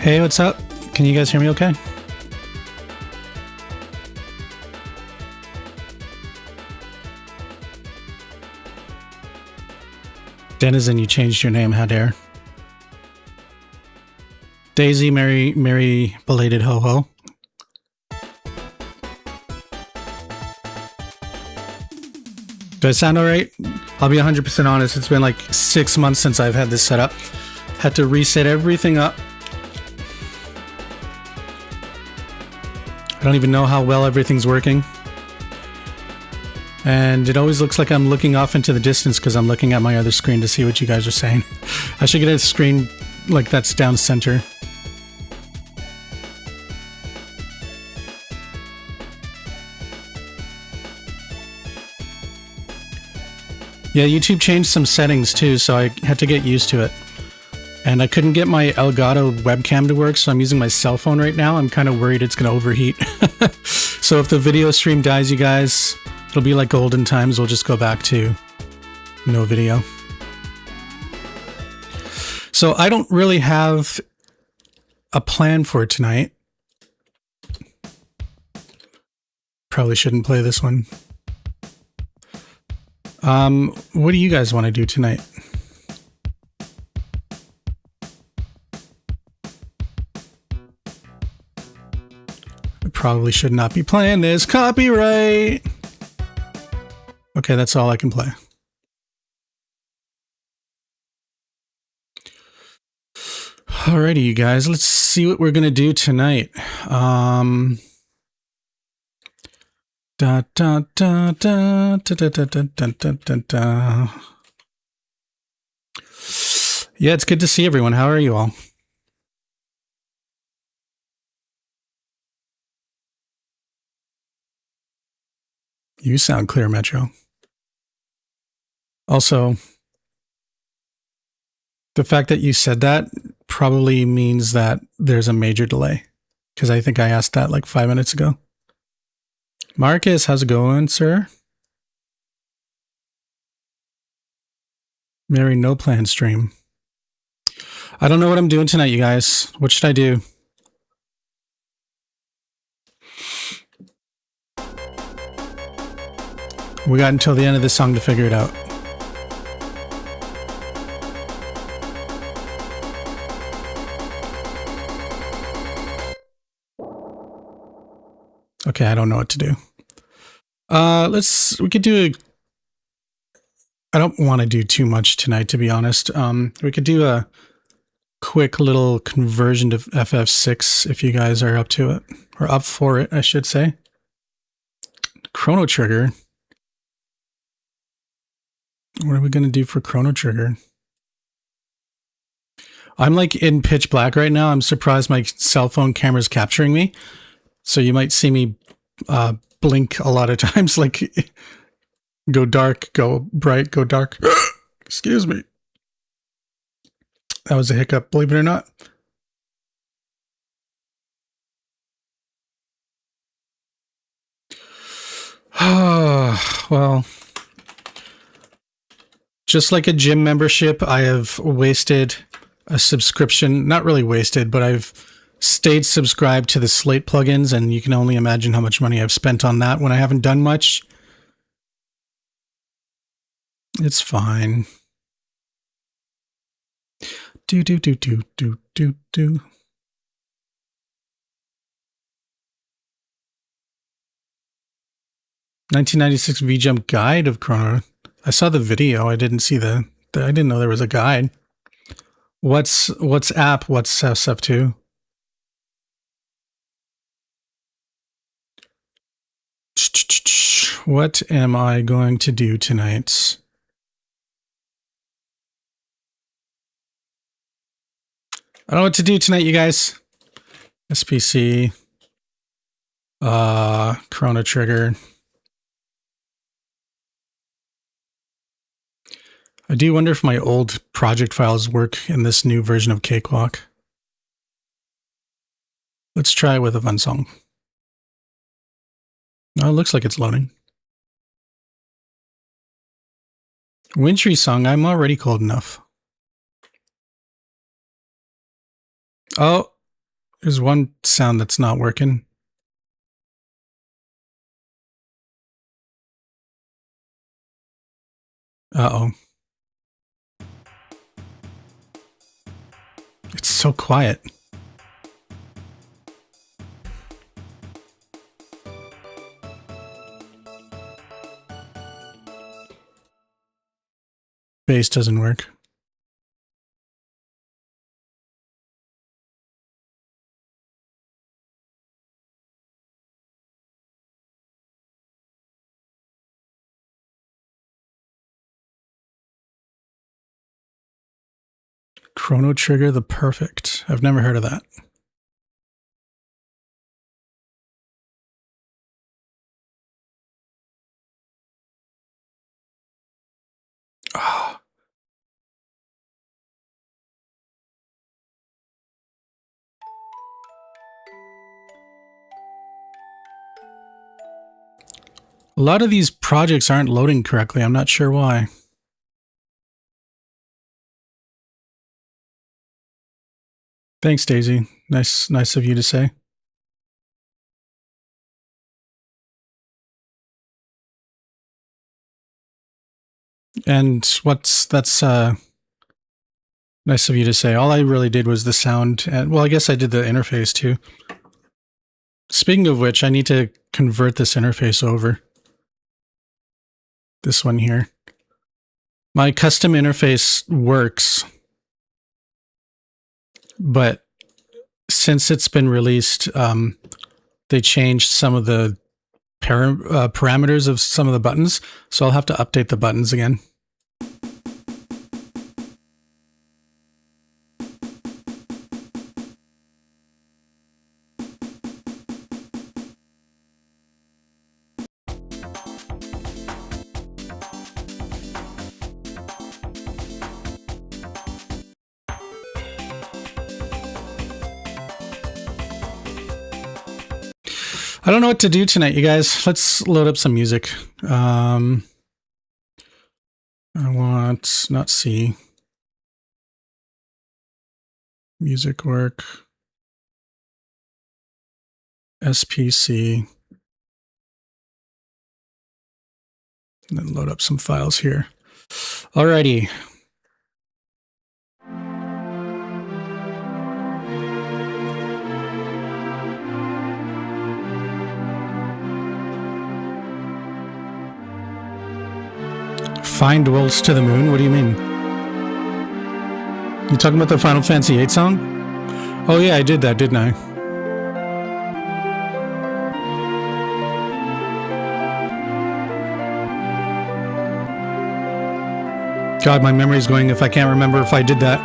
Hey, what's up? Can you guys hear me okay? Denizen, you changed your name, how dare. Daisy, merry belated ho-ho. Do I sound alright? I'll be 100% honest, it's been like 6 months since I've had this set up. Had to reset everything up. I don't even know how well everything's working. And it always looks like I'm looking off into the distance because I'm looking at my other screen to see what you guys are saying. I should get a screen like that's down center. Yeah, YouTube changed some settings too, so I had to get used to it. And I couldn't get my Elgato webcam to work, so I'm using my cell phone right now. I'm kind of worried it's going to overheat. So if the video stream dies, you guys, it'll be like olden times. We'll just go back to no video. So I don't really have a plan for tonight. Probably shouldn't play this one. What do you guys want to do tonight? I probably should not be playing this. Copyright! Okay, that's all I can play. Alrighty, you guys, let's see what we're gonna do tonight. Da da da da da da da da da da da. Yeah, it's good to see everyone. How are you all? You sound clear, Metro. Also, the fact that you said that probably means that there's a major delay, because I think I asked that like 5 minutes ago. Marcus, how's it going, sir? Mary, no plan stream. I don't know what I'm doing tonight, you guys. What should I do? We got until the end of this song to figure it out. Okay, I don't know what to do. We could do I don't want to do too much tonight, to be honest. We could do a quick little conversion to FF6 if you guys are up to it. Or up for it, I should say. Chrono Trigger. What are we going to do for Chrono Trigger? I'm like in pitch black right now. I'm surprised my cell phone camera's capturing me. So you might see me blink a lot of times, like go dark, go bright, go dark. Excuse me. That was a hiccup, believe it or not. Well, just like a gym membership, I have wasted a subscription. Not really wasted, but I've stayed subscribed to the Slate plugins, and you can only imagine how much money I've spent on that when I haven't done much. It's fine. Do. 1996 V-Jump guide of Chrono. I saw the video. I didn't see I didn't know there was a guide. What's app? What's SF2? What am I going to do tonight? I don't know what to do tonight, you guys. SPC. Chrono Trigger. I do wonder if my old project files work in this new version of Cakewalk. Let's try with a fun song. Oh, it looks like it's loading. Wintry song, I'm already cold enough. Oh, There's one sound that's not working. Uh-oh. It's so quiet. Bass doesn't work. Chrono Trigger the Perfect. I've never heard of that. Oh. A lot of these projects aren't loading correctly. I'm not sure why. Thanks, Daisy. Nice of you to say. And that's nice of you to say. All I really did was the sound, and well, I guess I did the interface too. Speaking of which, I need to convert this interface over. This one here. My custom interface works, but since it's been released, they changed some of the parameters of some of the buttons, so I'll have to update the buttons again. I don't know what to do tonight, you guys. Let's load up some music. I want, not C. Music work. SPC. And then load up some files here. Alrighty. Find Waltz to the Moon? What do you mean? You talking about the Final Fantasy VIII song? Oh yeah, I did that, didn't I? God, my memory's going if I can't remember if I did that.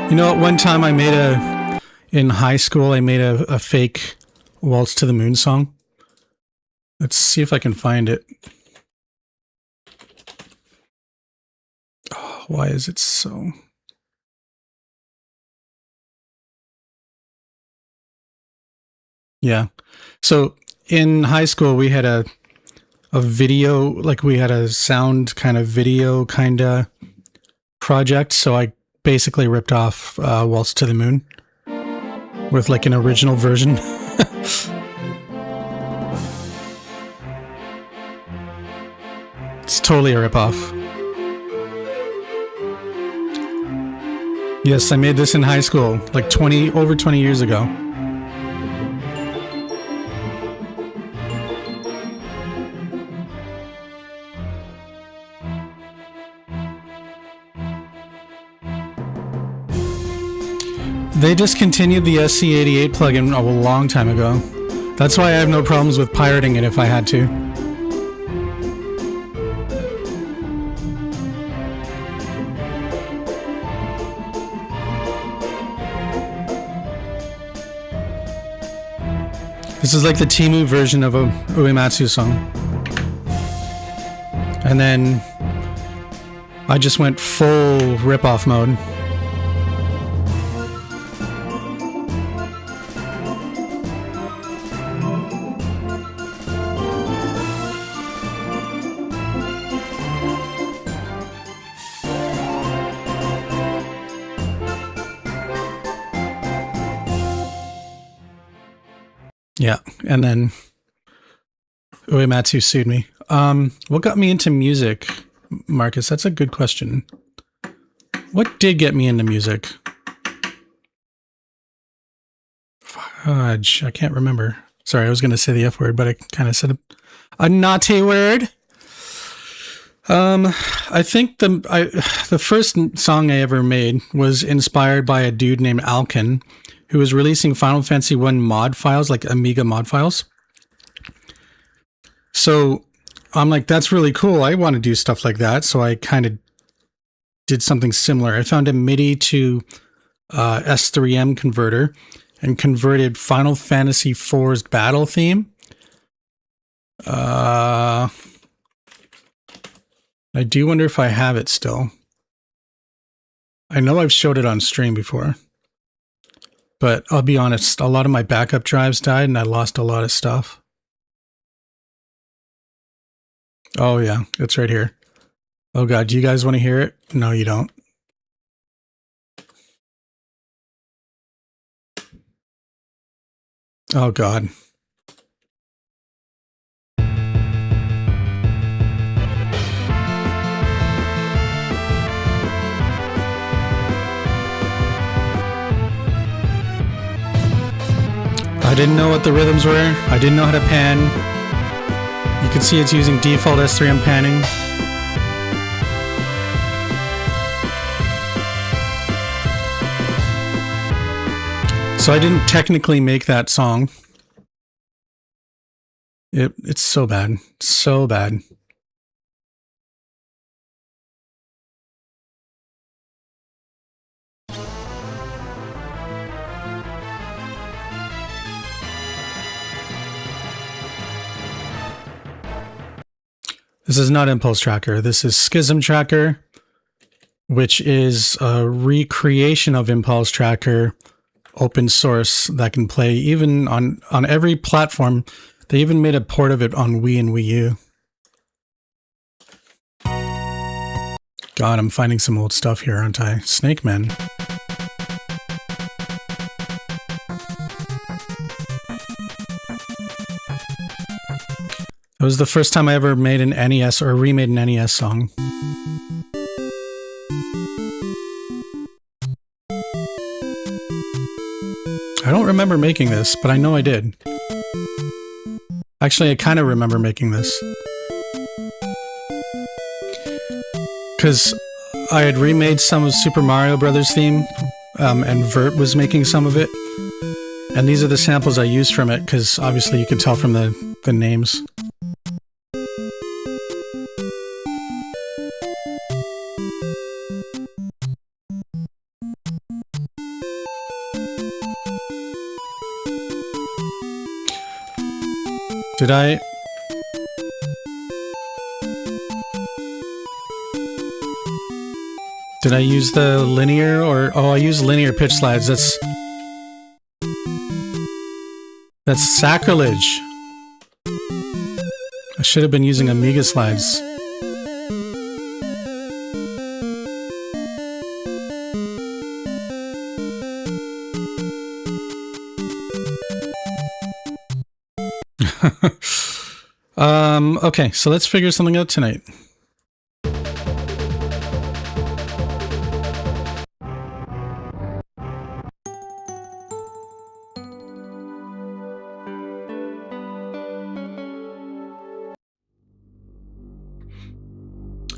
You know, at one time I made in high school, I made a fake Waltz to the Moon song. Let's see if I can find it. Oh, why is it so... Yeah. So in high school, we had a video, like we had a sound kind of video kind of project. So I basically ripped off Waltz to the Moon with like an original version. It's totally a ripoff. Yes, I made this in high school, like over 20 years ago. They discontinued the SC88 plugin a long time ago. That's why I have no problems with pirating it if I had to. This is like the Temu version of a Uematsu song. And then I just went full rip-off mode. Yeah, and then Uematsu sued me. What got me into music, Marcus? That's a good question. What did get me into music? Fudge, I can't remember. Sorry, I was going to say the F word, but I kind of said a naughty word. I think the first song I ever made was inspired by a dude named Alkin, who was releasing Final Fantasy 1 mod files, like Amiga mod files. So I'm like, that's really cool. I want to do stuff like that. So I kind of did something similar. I found a MIDI to S3M converter and converted Final Fantasy IV's battle theme. I do wonder if I have it still. I know I've showed it on stream before. But I'll be honest, a lot of my backup drives died and I lost a lot of stuff. Oh yeah, it's right here. Oh God, do you guys want to hear it? No, you don't. Oh God. I didn't know what the rhythms were. I didn't know how to pan. You can see it's using default S3M panning. So I didn't technically make that song. It's so bad. So bad. This is not Impulse Tracker. This is Schism Tracker, which is a recreation of Impulse Tracker, open source, that can play even on every platform. They even made a port of it on Wii and Wii U. God, I'm finding some old stuff here, aren't I? Snake Man. It was the first time I ever made an NES or remade an NES song. I don't remember making this, but I know I did. Actually, I kind of remember making this. Because I had remade some of Super Mario Brothers theme, and Vert was making some of it. And these are the samples I used from it, because obviously you can tell from the names. Did I use the linear or... Oh, I used linear pitch slides. That's sacrilege. I should have been using Amiga slides. Okay, so let's figure something out tonight.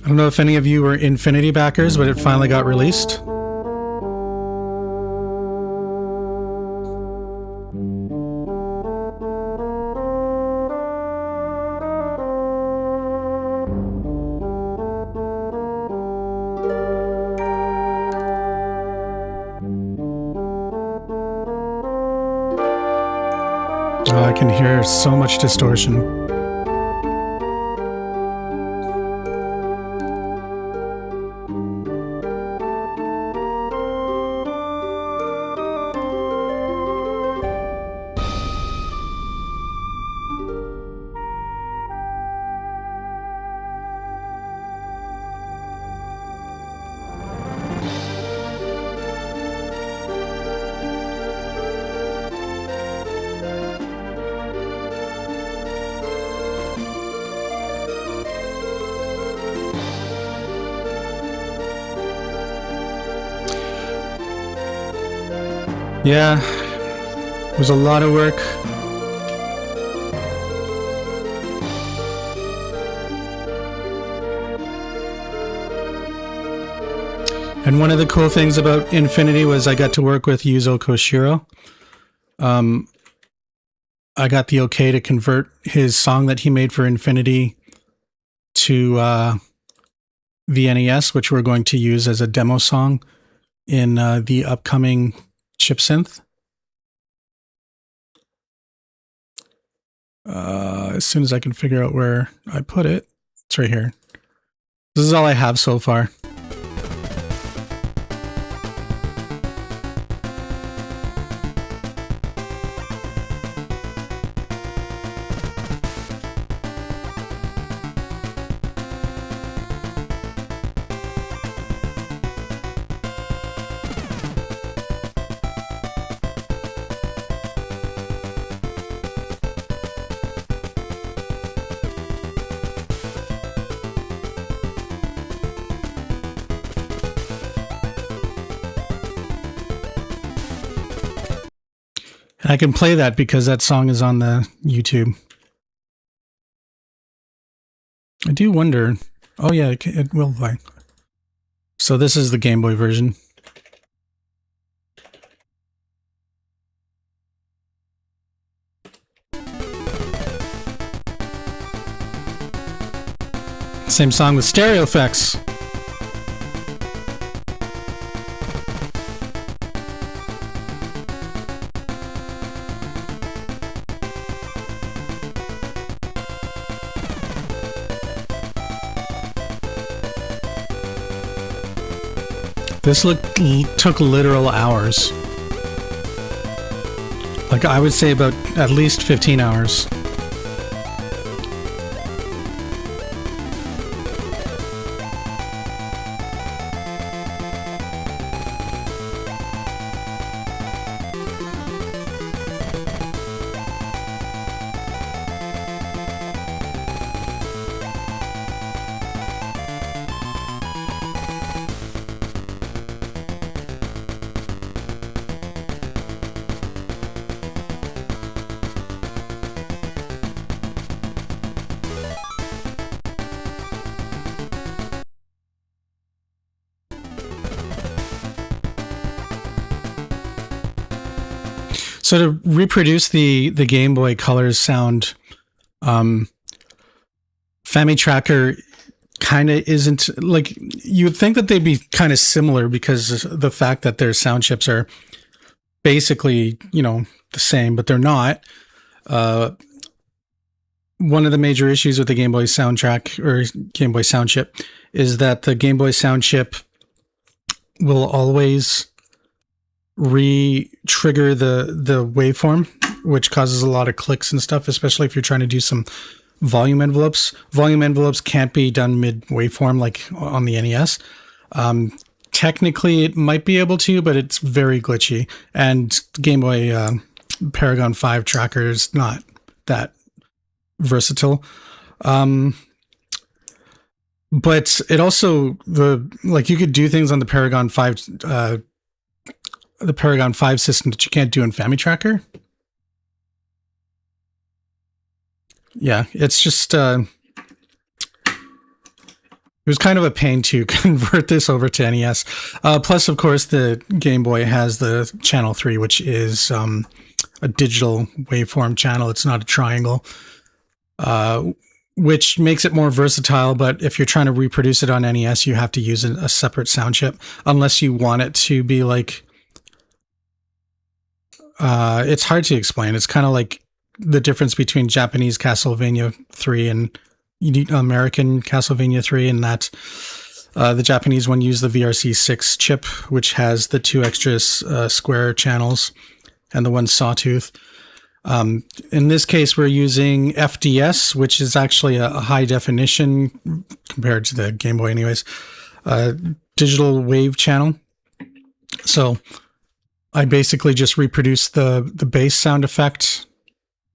I don't know if any of you were Infinity backers, but it finally got released. Oh, I can hear so much distortion. Yeah, it was a lot of work. And one of the cool things about Infinity was I got to work with Yuzo Koshiro. I got the okay to convert his song that he made for Infinity to the NES, which we're going to use as a demo song in the upcoming chip synth. As soon as I can figure out where I put it, it's right here. This is all I have so far. And I can play that because that song is on the YouTube. I do wonder. Oh yeah, it will play. So this is the Game Boy version. Same song with stereo effects. This took literal hours. Like I would say about at least 15 hours. So to reproduce the Game Boy Color's sound, FamiTracker kind of isn't like you would think that they'd be kind of similar because the fact that their sound chips are basically the same, but they're not. One of the major issues with the Game Boy soundtrack or Game Boy sound chip is that the Game Boy sound chip will always re-trigger the waveform, which causes a lot of clicks and stuff, especially if you're trying to do some volume envelopes. Volume envelopes can't be done mid waveform like on the NES. Technically, it might be able to, but it's very glitchy. And Game Boy Paragon 5 tracker is not that versatile. But it also you could do things on the Paragon 5 system that you can't do in FamiTracker. Yeah, it's just it was kind of a pain to convert this over to NES. Plus, of course, the Game Boy has the channel 3, which is a digital waveform channel. It's not a triangle, which makes it more versatile. But if you're trying to reproduce it on NES, you have to use a separate sound chip, unless you want it to be like... it's hard to explain. It's kind of like the difference between Japanese Castlevania 3 and American Castlevania 3, and that the Japanese one used the VRC6 chip, which has the 2 extra square channels and the one sawtooth. In this case, we're using FDS, which is actually a high definition compared to the Game Boy anyways, digital wave channel. So I basically just reproduced the bass sound effect,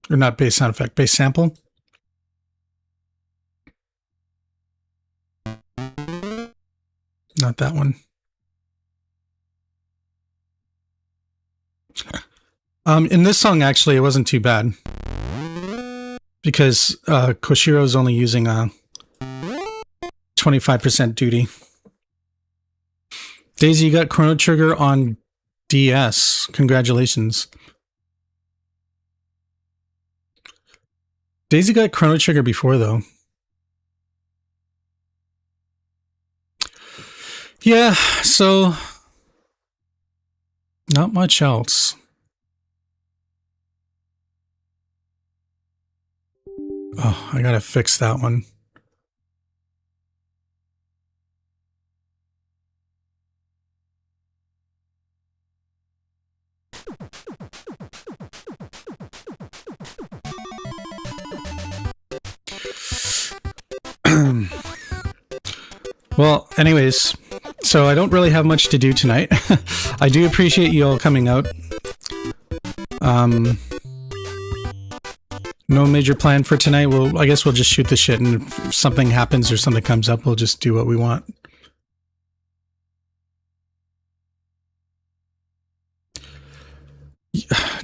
or not bass sound effect, bass sample. Not that one. In this song, actually, it wasn't too bad because Koshiro's only using a 25% duty. Daisy, you got Chrono Trigger on DS. Congratulations. Daisy got Chrono Trigger before, though. Yeah, so not much else. Oh, I gotta fix that one. Well, anyways, so I don't really have much to do tonight. I do appreciate you all coming out. No major plan for tonight. I guess we'll just shoot the shit, and if something happens or something comes up, we'll just do what we want.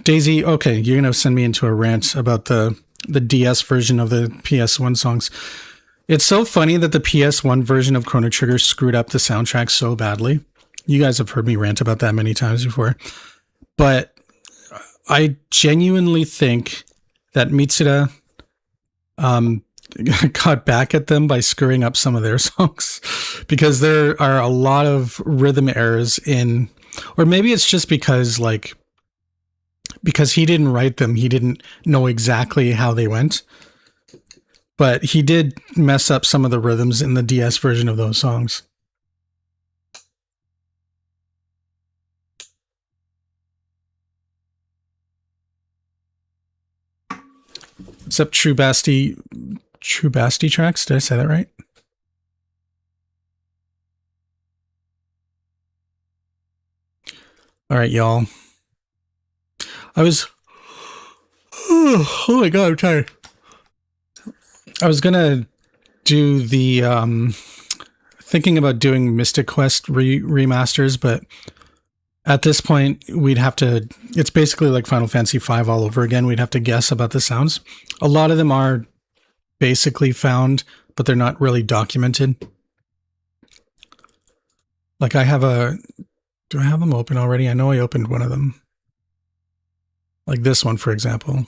Daisy, okay, you're gonna send me into a rant about the DS version of the PS1 songs. It's so funny that the PS1 version of Chrono Trigger screwed up the soundtrack so badly. You guys have heard me rant about that many times before. But I genuinely think that Mitsuda got back at them by screwing up some of their songs, because there are a lot of rhythm errors in, or maybe it's just because he didn't write them, he didn't know exactly how they went. But he did mess up some of the rhythms in the DS version of those songs. Except True Basti tracks. Did I say that right? All right, y'all. Oh my god, I'm tired. I was gonna do the thinking about doing Mystic Quest remasters, but at this point we'd have to, it's basically like Final Fantasy V all over again. We'd have to guess about the sounds. A lot of them are basically found, but they're not really documented. Like do I have them open already? I know I opened one of them. Like this one, for example.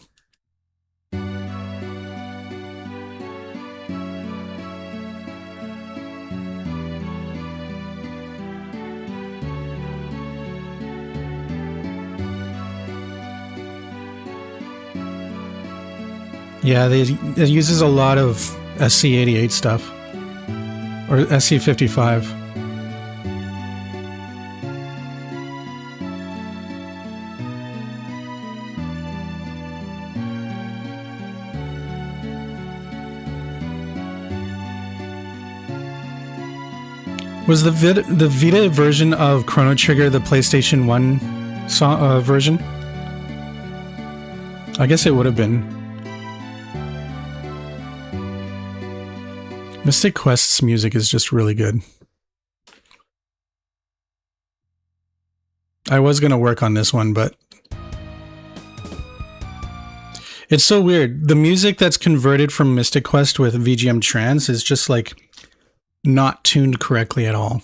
Yeah, it uses a lot of SC88 stuff. Or SC55. Was the Vita version of Chrono Trigger the PlayStation 1 version? I guess it would have been. Mystic Quest's music is just really good. I was going to work on this one, but it's so weird. The music that's converted from Mystic Quest with VGM Trans is just like not tuned correctly at all.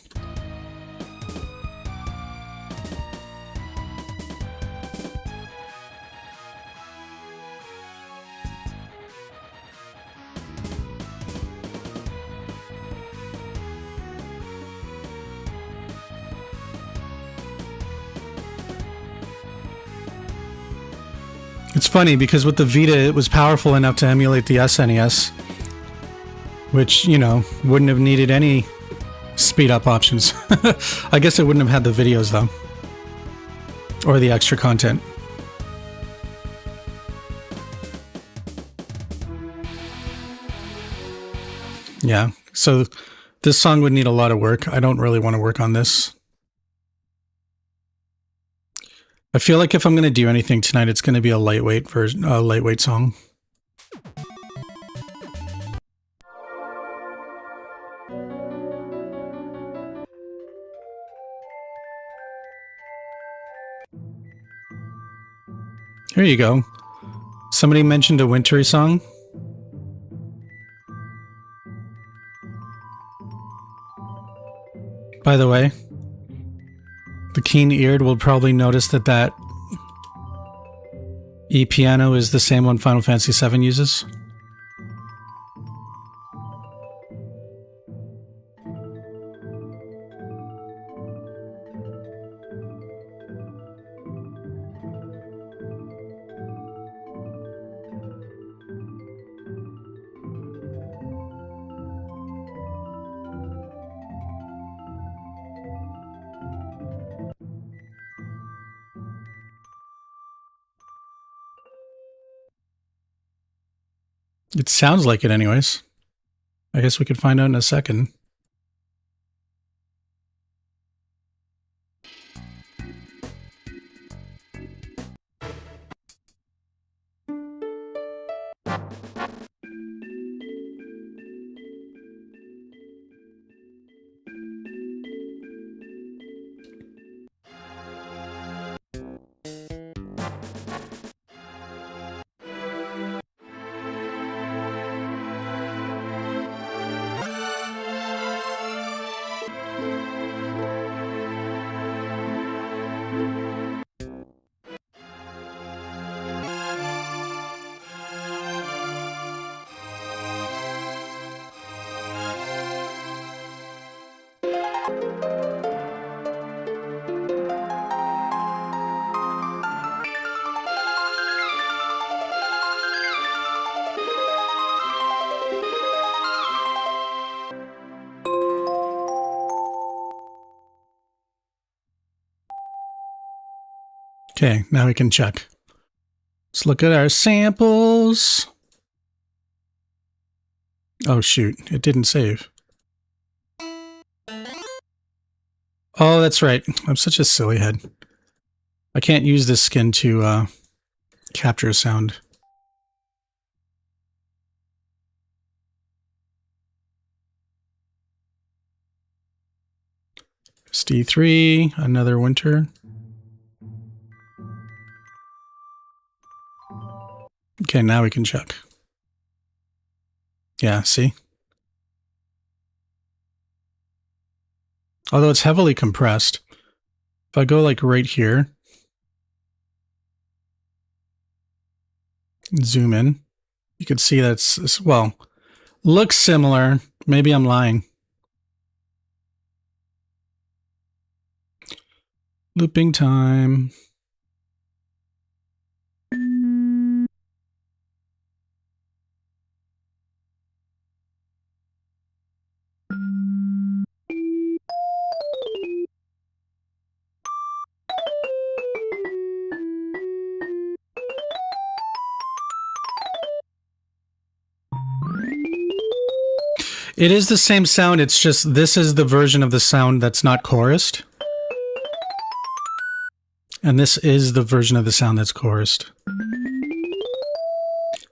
It's funny because with the Vita, it was powerful enough to emulate the SNES, which, you know, wouldn't have needed any speed up options. I guess it wouldn't have had the videos though, or the extra content. Yeah, so this song would need a lot of work. I don't really want to work on this. I feel like if I'm going to do anything tonight, it's going to be a lightweight version, a lightweight song. Here you go. Somebody mentioned a wintry song. By the way, the keen-eared will probably notice that that E piano is the same one Final Fantasy VII uses. It sounds like it anyways. I guess we could find out in a second. Okay, now we can check. Let's look at our samples. Oh shoot, it didn't save. Oh, that's right. I'm such a silly head. I can't use this skin to capture a sound. SD3, another winter. Okay, now we can check. Yeah, see? Although it's heavily compressed. If I go like right here, zoom in, you can see that's, well, looks similar. Maybe I'm lying. Looping time. It is the same sound, it's just this is the version of the sound that's not chorused. And this is the version of the sound that's chorused.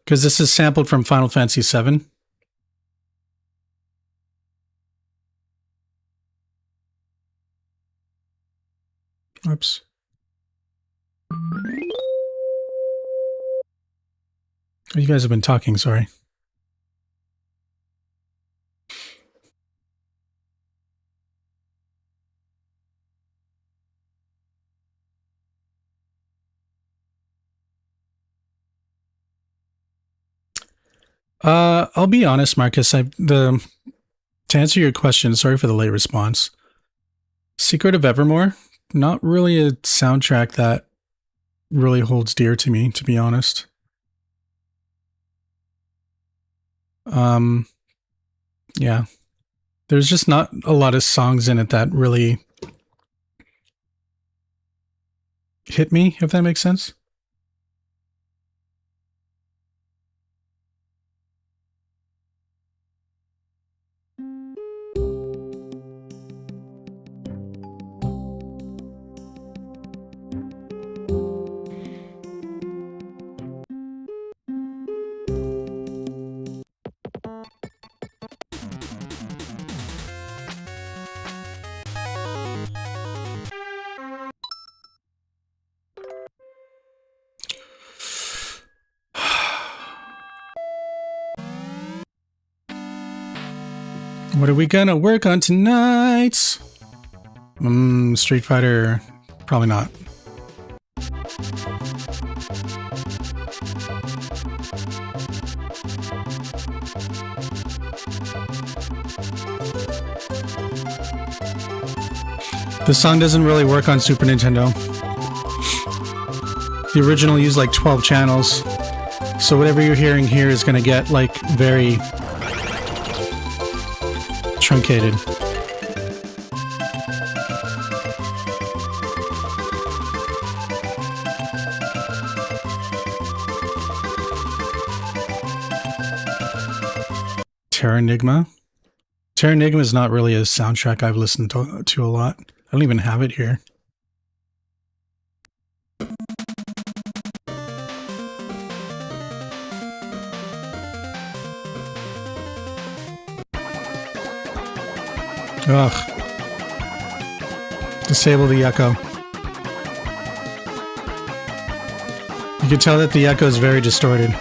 Because this is sampled from Final Fantasy VII. Oops. Oh, you guys have been talking, sorry. I'll be honest, Marcus. To answer your question, sorry for the late response. Secret of Evermore, not really a soundtrack that really holds dear to me, to be honest. Yeah. There's just not a lot of songs in it that really hit me, if that makes sense. What are we gonna work on tonight? Street Fighter, probably not. The song doesn't really work on Super Nintendo. The original used like 12 channels. So whatever you're hearing here is gonna get like very truncated. Terranigma. Terranigma is not really a soundtrack I've listened to a lot. I don't even have it here. Ugh. Disable the echo. You can tell that the echo is very distorted.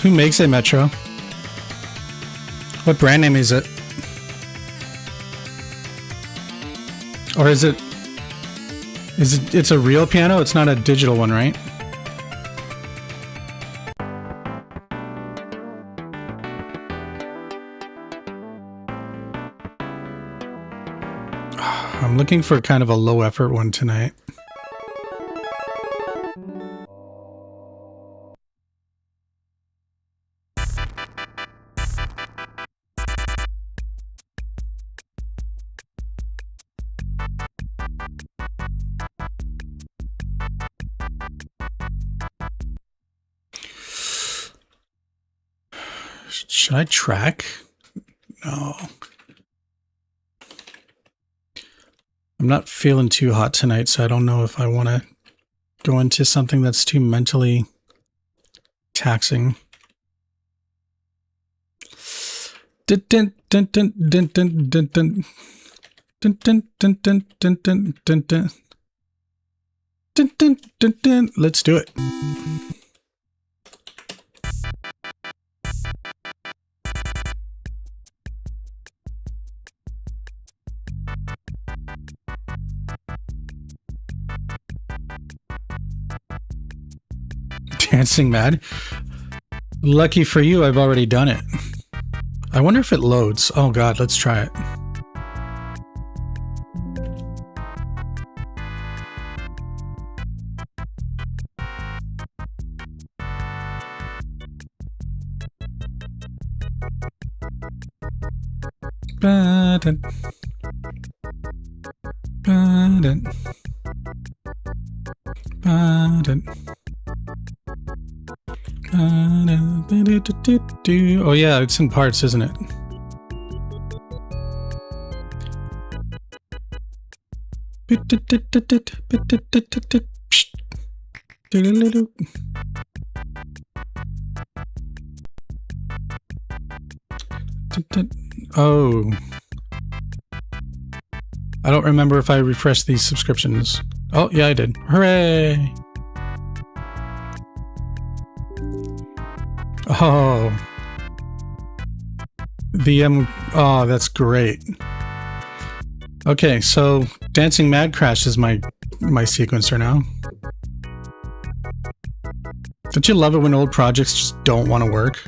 Who makes it, Metro? What brand name is it? Or is it... It's a real piano? It's not a digital one, right? I'm looking for kind of a low effort one tonight. Should I track? No. I'm not feeling too hot tonight, so I don't know if I want to go into something that's too mentally taxing. Let's do it. Dancing Mad. Lucky for you, I've already done it. I wonder if it loads. Oh god, let's try it. Ba-dun. Ba-dun. Ba-dun. Oh yeah, it's in parts, isn't it? Oh. I don't remember if I refreshed these subscriptions. Oh, yeah, I did. Hooray! Oh. Oh, that's great. Okay, so Dancing Mad Crash is my sequencer now. Don't you love it when old projects just don't want to work?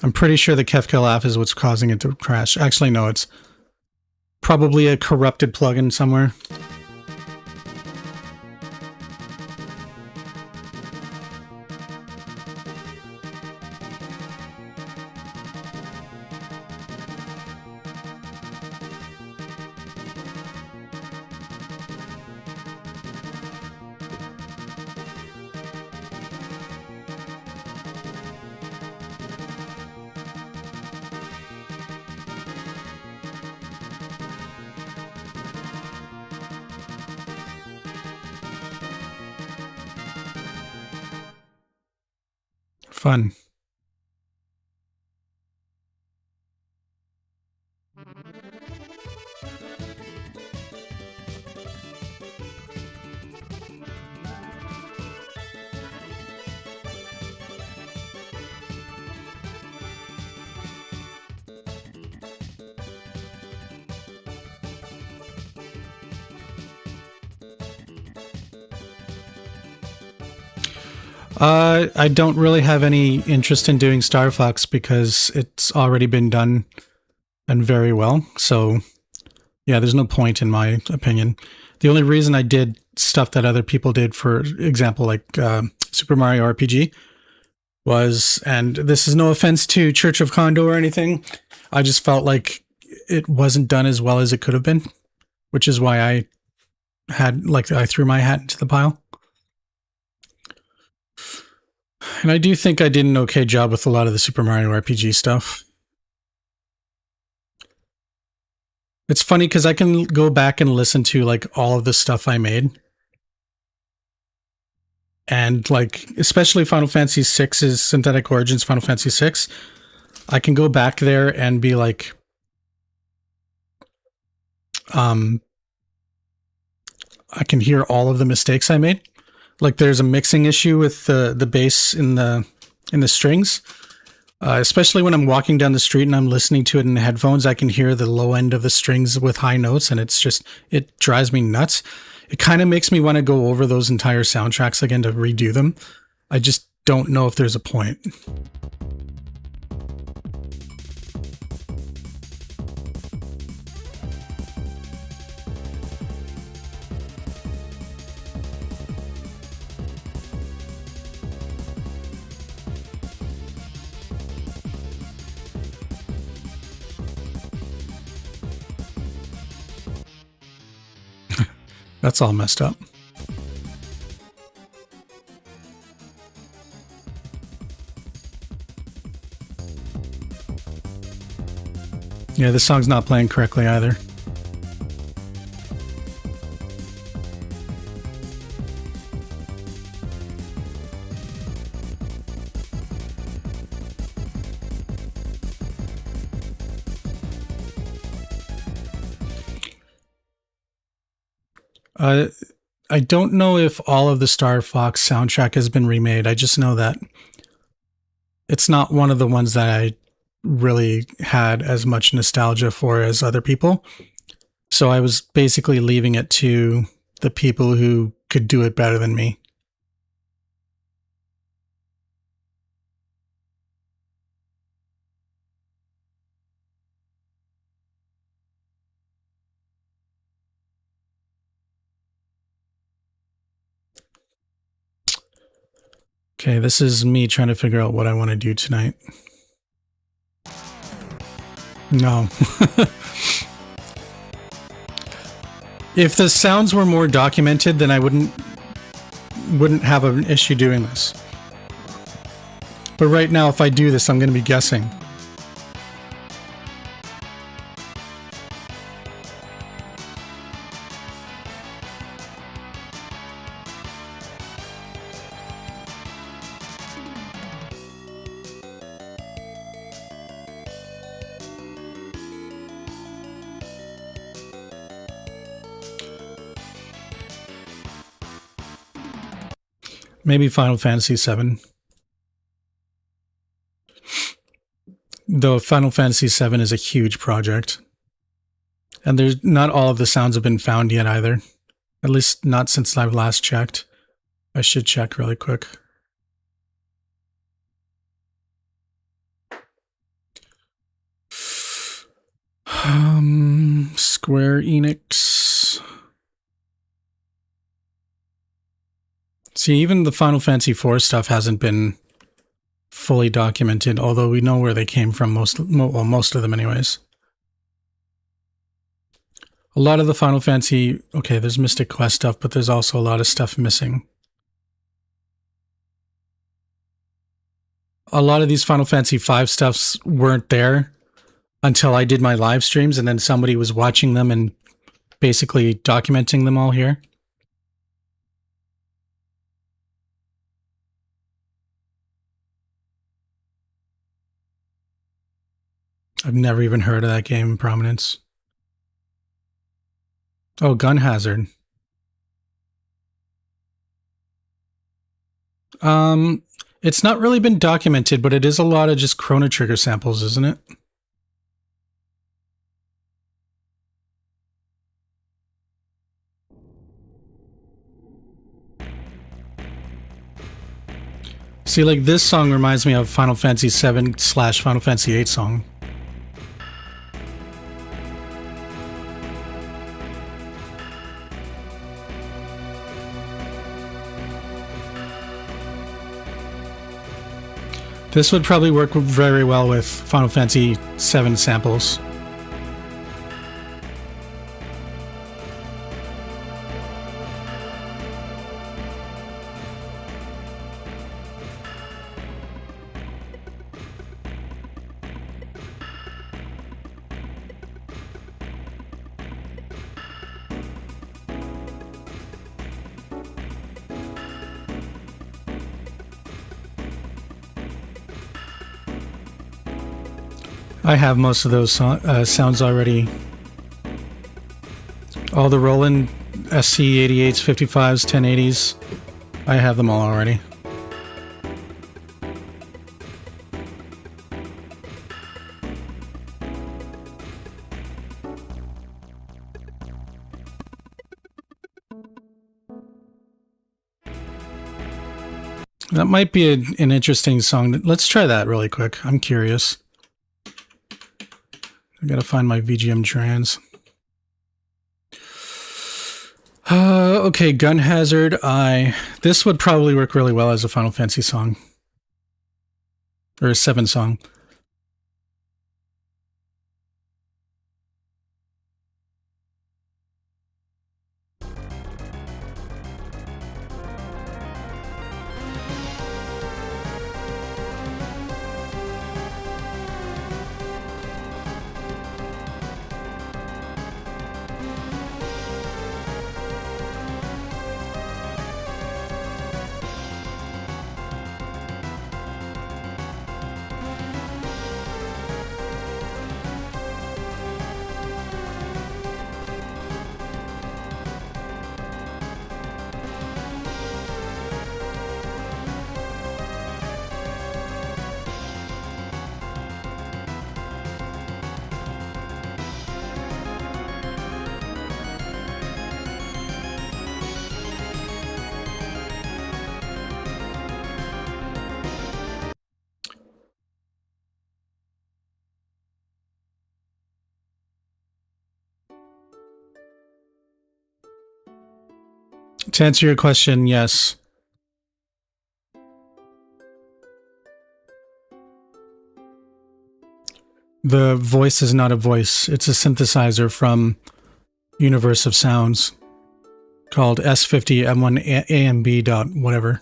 I'm pretty sure the Kefka laugh is what's causing it to crash. Actually, no, it's probably a corrupted plugin somewhere. Fun. I don't really have any interest in doing Star Fox because it's already been done and very well. So, yeah, there's no point in my opinion. The only reason I did stuff that other people did, for example, like Super Mario RPG, was, and this is no offense to Church of Kondo or anything, I just felt like it wasn't done as well as it could have been, which is why I threw my hat into the pile. And I do think I did an okay job with a lot of the Super Mario RPG stuff. It's funny because I can go back and listen to like all of the stuff I made. And like, especially Final Fantasy VI's Synthetic Origins, Final Fantasy VI, I can go back there and be like, I can hear all of the mistakes I made. Like there's a mixing issue with the bass in the strings. Especially when I'm walking down the street and I'm listening to it in the headphones, I can hear the low end of the strings with high notes, and it drives me nuts. It kind of makes me want to go over those entire soundtracks again to redo them. I just don't know if there's a point. That's all messed up. Yeah, this song's not playing correctly either. I don't know if all of the Star Fox soundtrack has been remade. I just know that it's not one of the ones that I really had as much nostalgia for as other people. So I was basically leaving it to the people who could do it better than me. Okay, this is me trying to figure out what I want to do tonight. No. If the sounds were more documented, then I wouldn't have an issue doing this. But right now, if I do this, I'm going to be guessing. Maybe Final Fantasy VII. Though Final Fantasy VII is a huge project. And there's not all of the sounds have been found yet either. At least not since I've last checked. I should check really quick. Square Enix. See, even the Final Fantasy IV stuff hasn't been fully documented, although we know where they came from, most of them anyways. A lot of the Final Fantasy... Okay, there's Mystic Quest stuff, but there's also a lot of stuff missing. A lot of these Final Fantasy V stuffs weren't there until I did my live streams, and then somebody was watching them and basically documenting them all here. I've never even heard of that game in Prominence. Oh, Gun Hazard. It's not really been documented, but it is a lot of just Chrono Trigger samples, isn't it? See, like, this song reminds me of Final Fantasy VII / Final Fantasy VIII song. This would probably work very well with Final Fantasy VII samples. I have most of those sounds already. All the Roland SC-88s, 55s, 1080s. I have them all already. That might be an interesting song. Let's try that really quick. I'm curious. I gotta find my VGM trans. Okay, Gun Hazard. This would probably work really well as a Final Fantasy song. Or a 7 song. To answer your question, yes. The voice is not a voice. It's a synthesizer from Universe of Sounds called S50M1AMB dot whatever.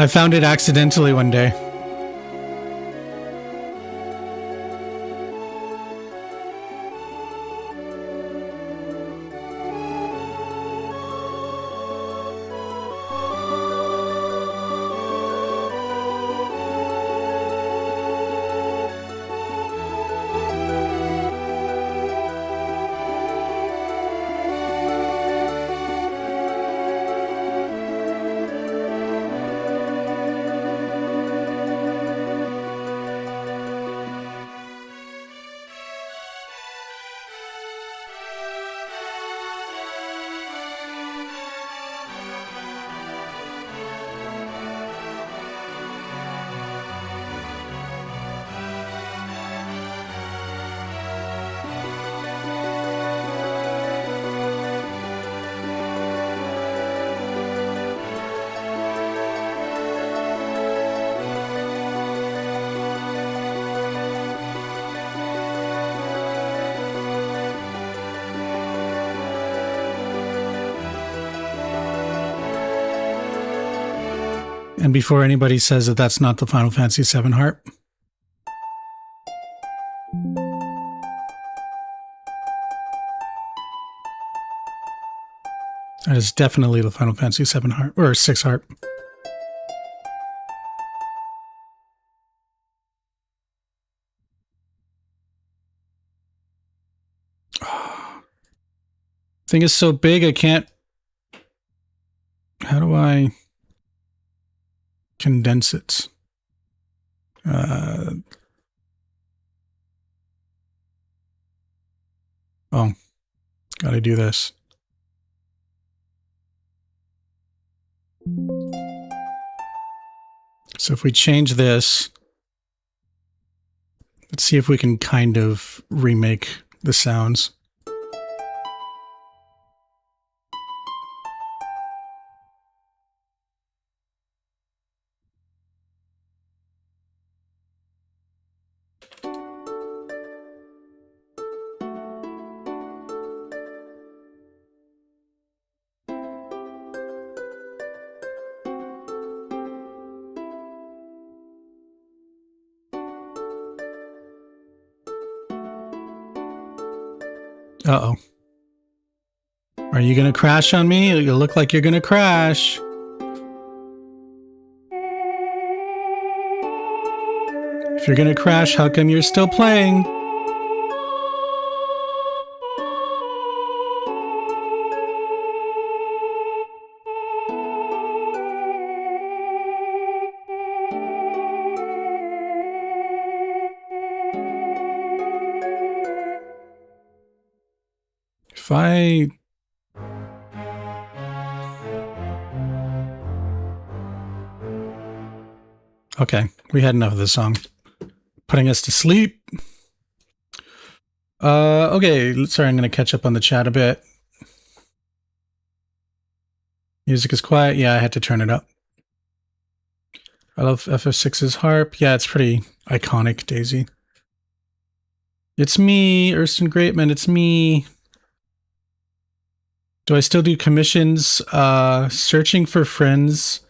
I found it accidentally one day. And before anybody says that that's not the Final Fantasy VII harp. That is definitely the Final Fantasy VII harp, or 6 harp. Thing is so big I can't... How do I condense it? Oh, gotta do this. So if we change this, let's see if we can kind of remake the sounds. Uh-oh. Are you gonna crash on me? You look like you're gonna crash. If you're gonna crash, how come you're still playing? If I... Okay, we had enough of this song. Putting us to sleep. Okay, sorry, I'm going to catch up on the chat a bit. Music is quiet. Yeah, I had to turn it up. I love FF6's harp. Yeah, it's pretty iconic, Daisy. It's me, Ersten Greatman, it's me. Do I still do commissions? Searching for Friends,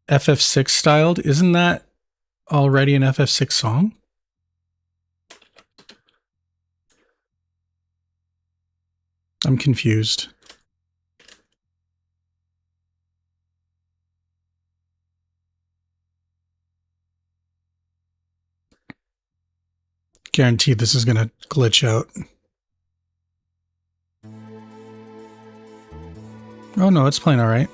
FF6 styled. Isn't that already an FF6 song? I'm confused. Guaranteed this is going to glitch out. Oh no, it's playing all right.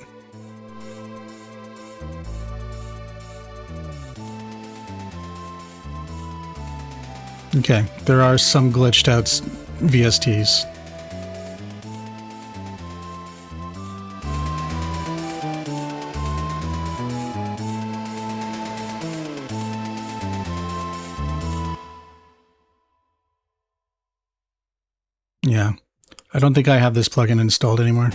Okay, there are some glitched out VSTs. Yeah, I don't think I have this plugin installed anymore.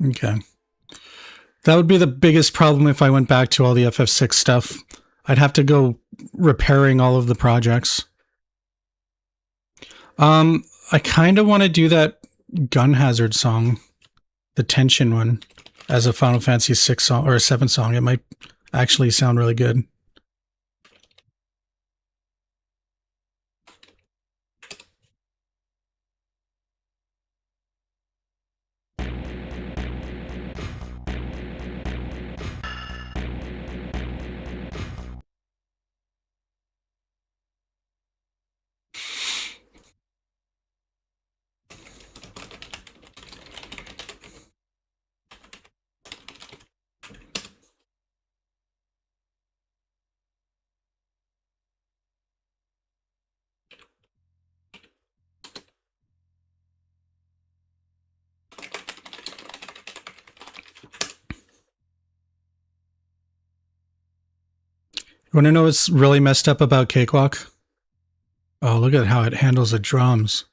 Okay. That would be the biggest problem if I went back to all the FF6 stuff. I'd have to go repairing all of the projects. I kind of want to do that Gun Hazard song, the tension one, as a Final Fantasy 6 song or a 7 song. It might actually sound really good. You want to know what's really messed up about Cakewalk? Oh, look at how it handles the drums.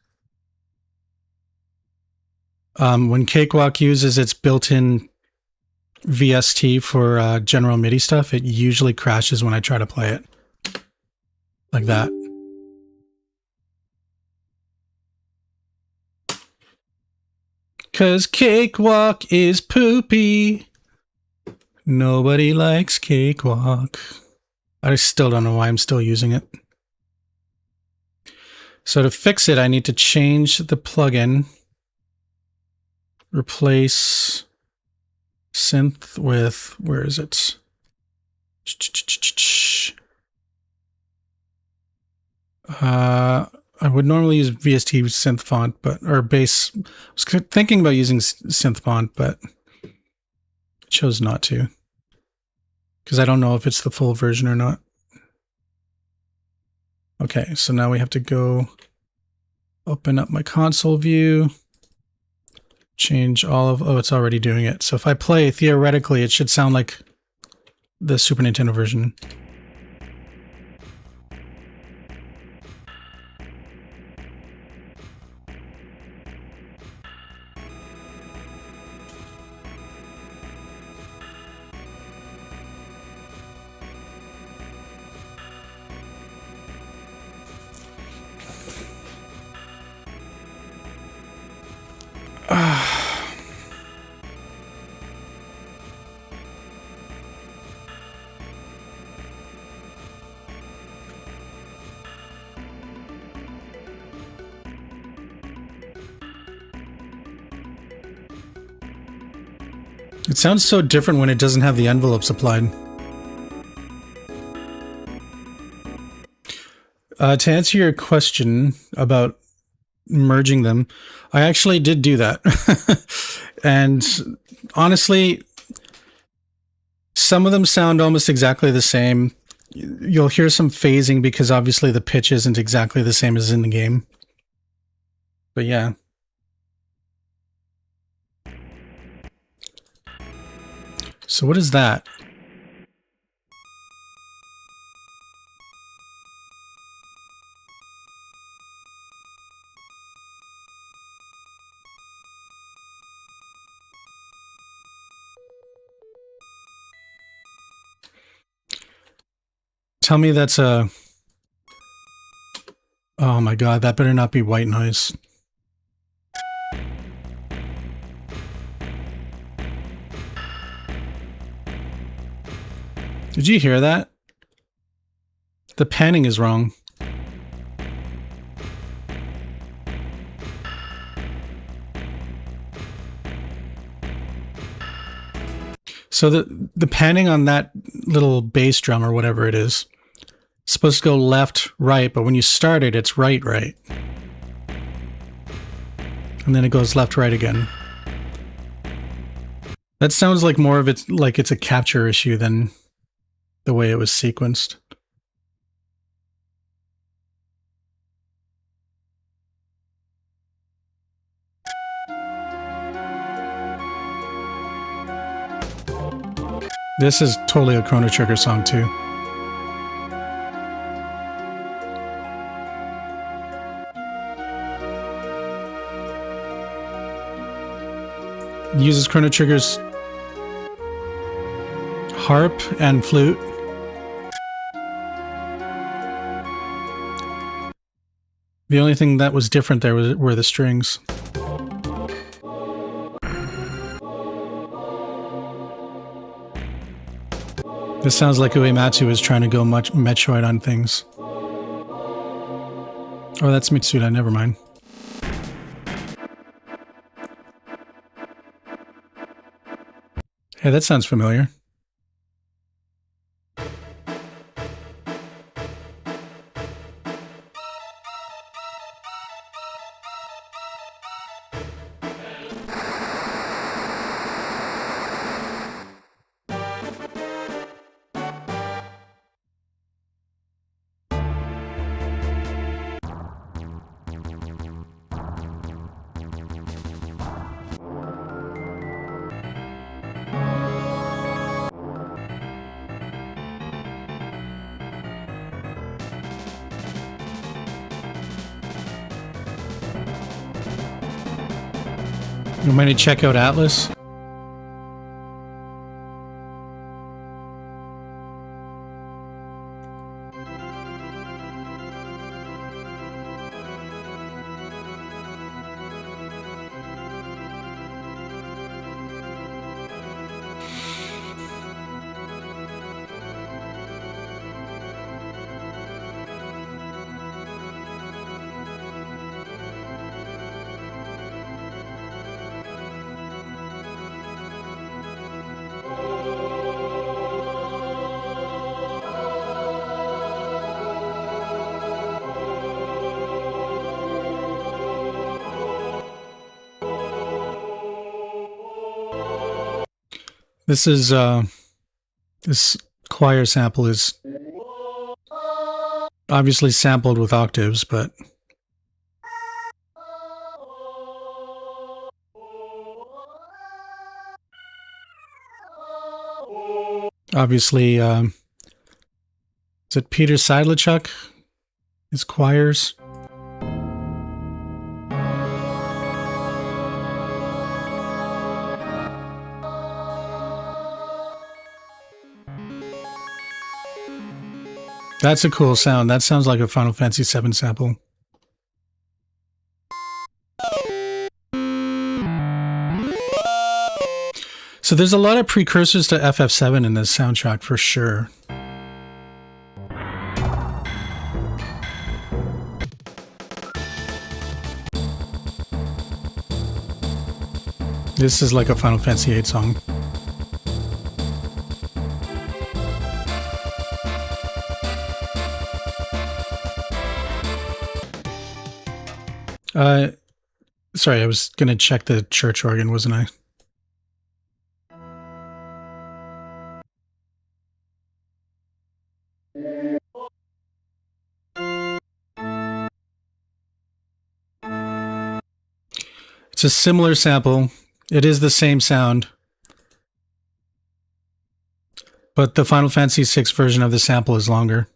When Cakewalk uses its built-in VST for general MIDI stuff, it usually crashes when I try to play it. Like that. Cause Cakewalk is poopy. Nobody likes Cakewalk. I still don't know why I'm still using it. So to fix it, I need to change the plugin. Replace synth with, where is it? I would normally use VST synth font, but, or base. I was thinking about using synth font, but chose not to. Because I don't know if it's the full version or not. Okay, so now we have to go open up my console view, change all of, oh, it's already doing it. So if I play, theoretically, it should sound like the Super Nintendo version. It sounds so different when it doesn't have the envelopes applied. To answer your question about merging them, I actually did do that. And honestly, some of them sound almost exactly the same. You'll hear some phasing because obviously the pitch isn't exactly the same as in the game. But yeah. So what is that? Tell me that's a... Oh my god, that better not be white noise. Did you hear that? The panning is wrong. So the panning on that little bass drum or whatever it is, it's supposed to go left, right, but when you start it, it's right, right. And then it goes left, right again. That sounds like more of it's like it's a capture issue than the way it was sequenced. This is totally a Chrono Trigger song too. Uses Chrono Trigger's harp and flute. The only thing that was different there were the strings. This sounds like Uematsu is trying to go much Metroid on things. Oh, that's Mitsuda, never mind. Hey, that sounds familiar. You want me to check out Atlas? This is, this choir sample is obviously sampled with octaves, but obviously, is it Peter Seidlichuk? His choirs? That's a cool sound. That sounds like a Final Fantasy VII sample. So there's a lot of precursors to FF7 in this soundtrack for sure. This is like a Final Fantasy VIII song. Sorry, I was gonna check the church organ, wasn't I? It's a similar sample. It is the same sound. But the Final Fantasy VI version of the sample is longer.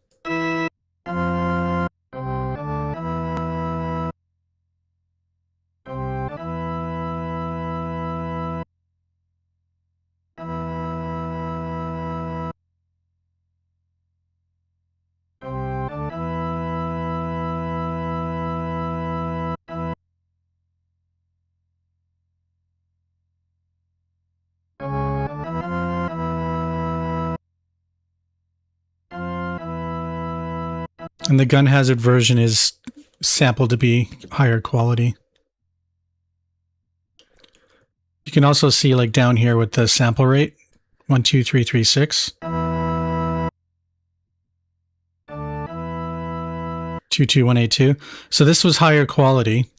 And the Gun Hazard version is sampled to be higher quality. You can also see like down here with the sample rate, 12336. 22182. So this was higher quality,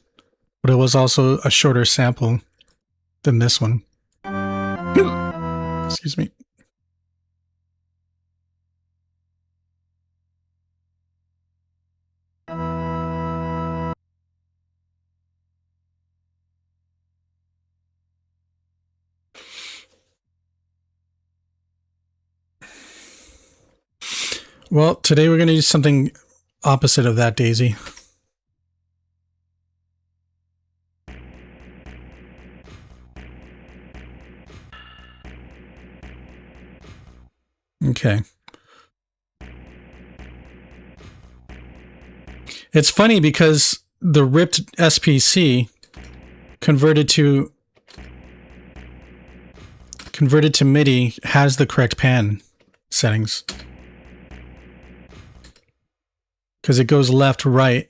but it was also a shorter sample than this one. Excuse me. Well, today we're going to do something opposite of that, Daisy. Okay. It's funny because the ripped SPC converted to MIDI has the correct pan settings. Because it goes left, right.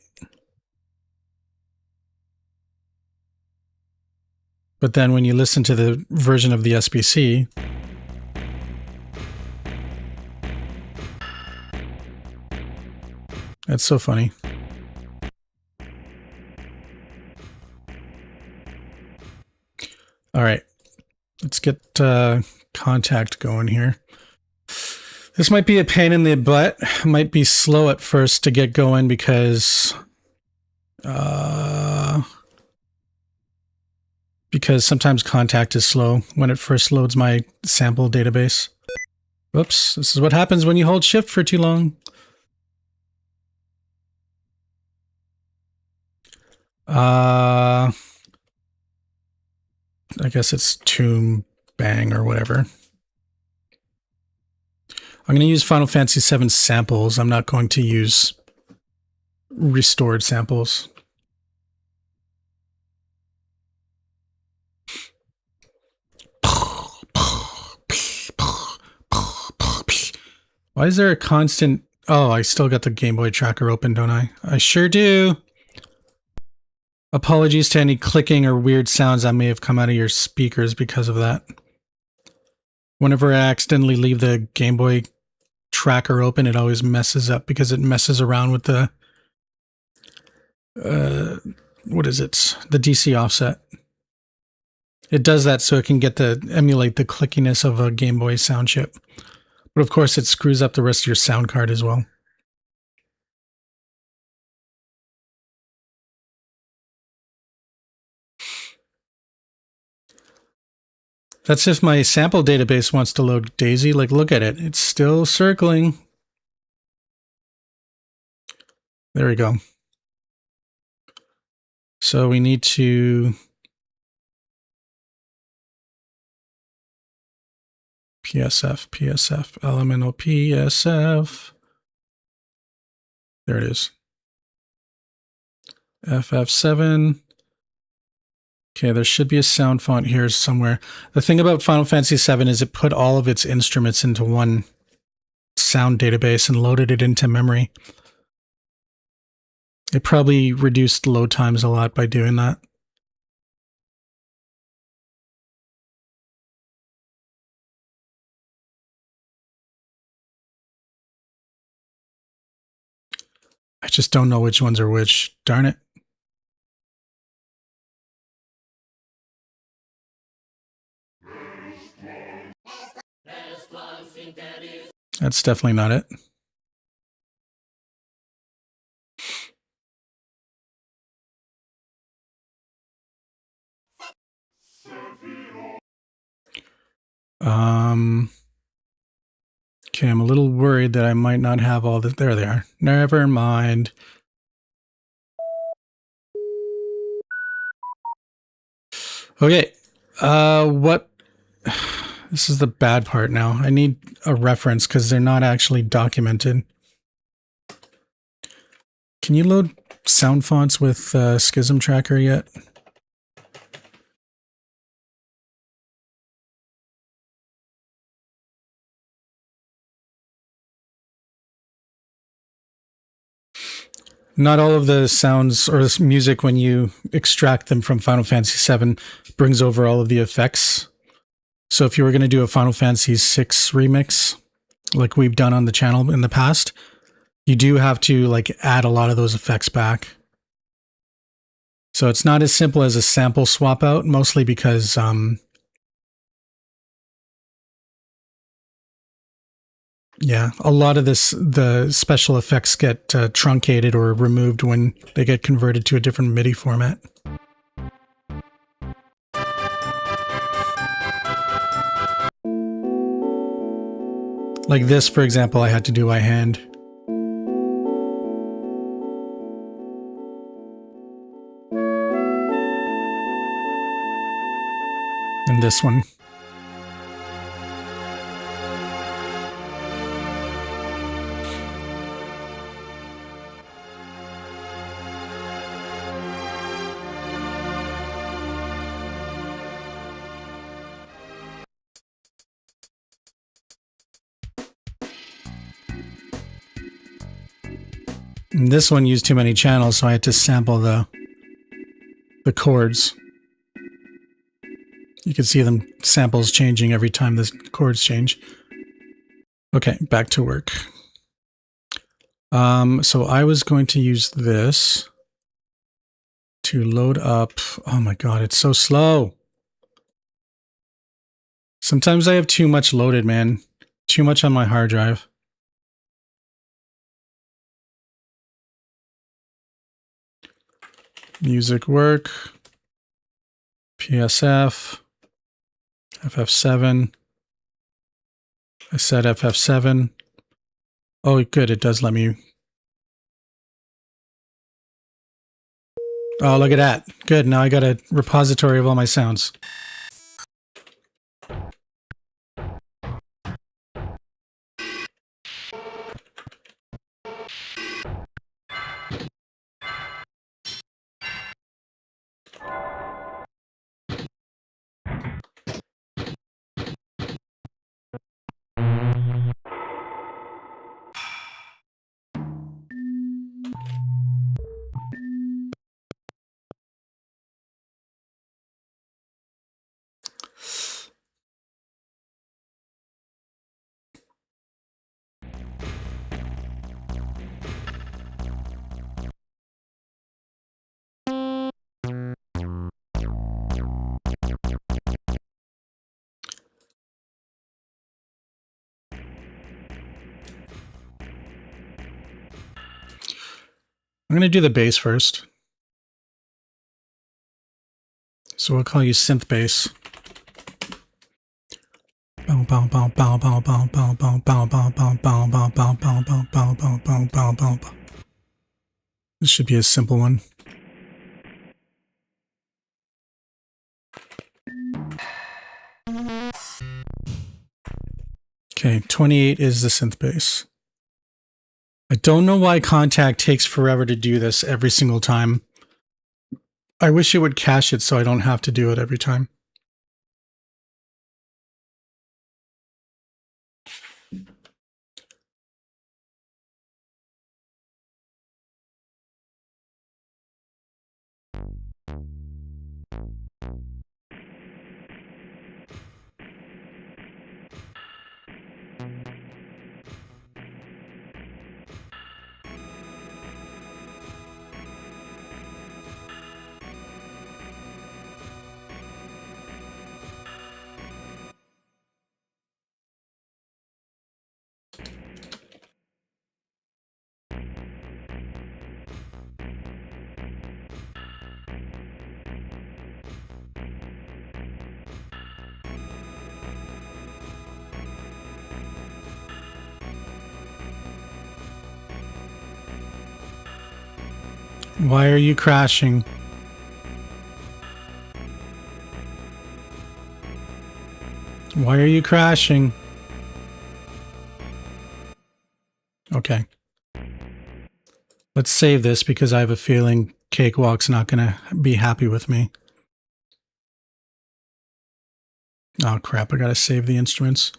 But then when you listen to the version of the SPC, that's so funny. All right, let's get Kontakt going here. This might be a pain in the butt. Might be slow at first to get going because sometimes Kontakt is slow when it first loads my sample database. Whoops, this is what happens when you hold shift for too long. I guess it's Tomb Bang or whatever. I'm going to use Final Fantasy VII samples. I'm not going to use restored samples. Why is there a constant... Oh, I still got the Game Boy tracker open, don't I? I sure do. Apologies to any clicking or weird sounds that may have come out of your speakers because of that. Whenever I accidentally leave the Game Boy tracker open, it always messes up because it messes around with the... what is it? The DC offset. It does that so it can get to emulate the clickiness of a Game Boy sound chip. But of course, it screws up the rest of your sound card as well. That's if my sample database wants to load Daisy. Like, look at it. It's still circling. There we go. So we need to... PSF, elemental PSF. There it is. FF7. Okay, there should be a sound font here somewhere. The thing about Final Fantasy VII is it put all of its instruments into one sound database and loaded it into memory. It probably reduced load times a lot by doing that. I just don't know which ones are which. Darn it. That's definitely not it. Okay, I'm a little worried that I might not have all this. There they are. Never mind. Okay, what? This is the bad part now. I need a reference because they're not actually documented. Can you load sound fonts with Schism Tracker yet? Not all of the sounds or music, when you extract them from Final Fantasy VII, brings over all of the effects. So if you were going to do a Final Fantasy VI remix, like we've done on the channel in the past, you do have to like add a lot of those effects back. So it's not as simple as a sample swap out, mostly because yeah, a lot of the special effects get truncated or removed when they get converted to a different MIDI format. Like this, for example, I had to do by hand. And this one. And this one used too many channels, so I had to sample the chords. You can see them samples changing every time the chords change. Okay, back to work. So I was going to use this to load up. Oh my god, it's so slow. Sometimes I have too much loaded, man. Too much on my hard drive. Music work. PSF. FF7. I said FF7. Oh, good. It does let me. Oh, look at that. Good. Now I got a repository of all my sounds. I'm going to do the bass first. So we'll call you synth bass. This should be a simple one. Okay, 28 is the synth bass. I don't know why Kontakt takes forever to do this every single time. I wish it would cache it so I don't have to do it every time. Why are you crashing? Why are you crashing? Okay. Let's save this because I have a feeling Cakewalk's not going to be happy with me. Oh crap, I got to save the instruments.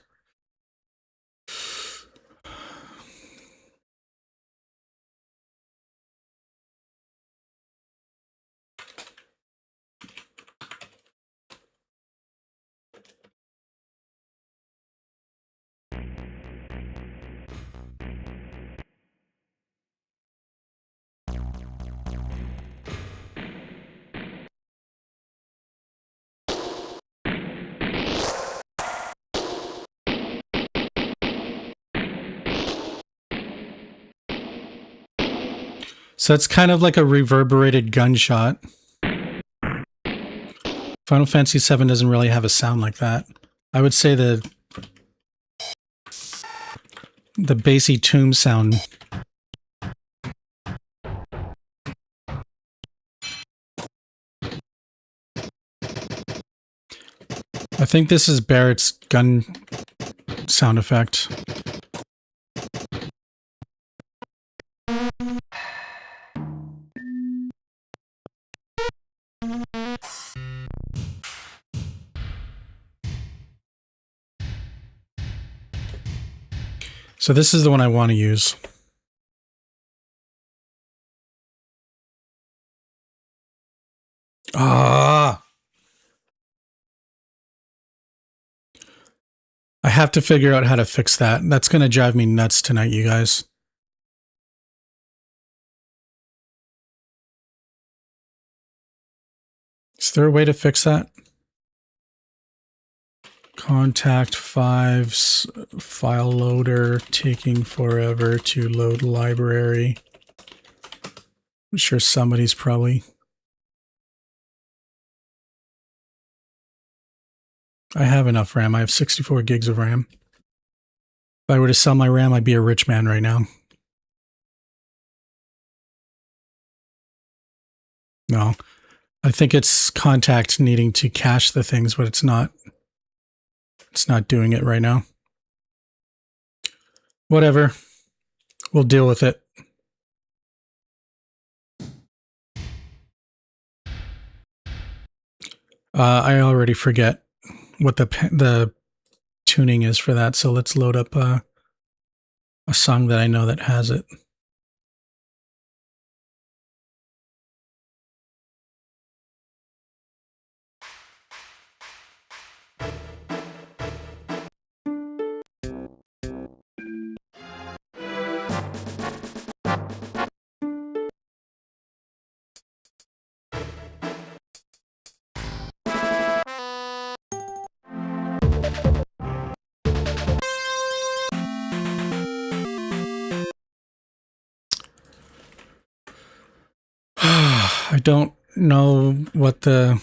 So it's kind of like a reverberated gunshot. Final Fantasy VII doesn't really have a sound like that. I would say the bassy tomb sound. I think this is Barrett's gun sound effect. So this is the one I want to use. Ah! I have to figure out how to fix that. That's going to drive me nuts tonight, you guys. Is there a way to fix that? Contact fives, file loader, taking forever to load library. I'm sure somebody's probably... I have enough RAM. I have 64 gigs of RAM. If I were to sell my RAM, I'd be a rich man right now. No. I think it's Contact needing to cache the things, but it's not. It's not doing it right now. Whatever. We'll deal with it. I already forget what the tuning is for that, so let's load up a song that I know that has it. I don't know what the...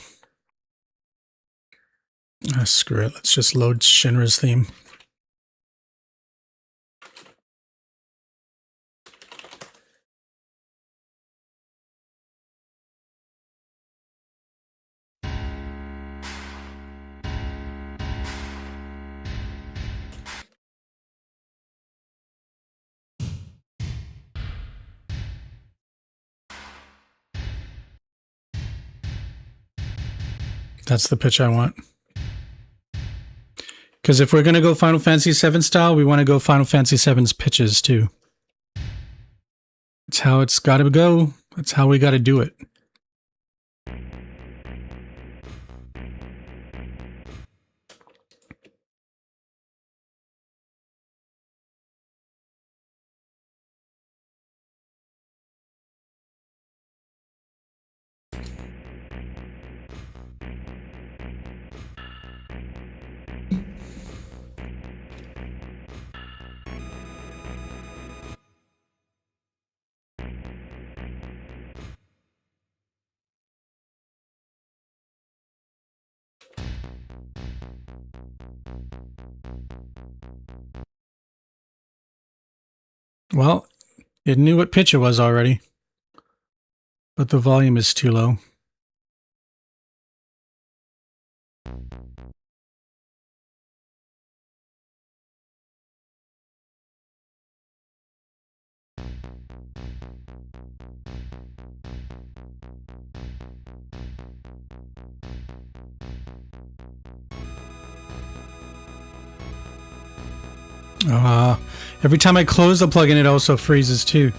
screw it. Let's just load Shinra's theme. That's the pitch I want. Because if we're going to go Final Fantasy VII style, we want to go Final Fantasy VII's pitches too. That's how it's got to go. That's how we got to do it. Well, it knew what pitch it was already, but the volume is too low. Every time I close the plugin, it also freezes too.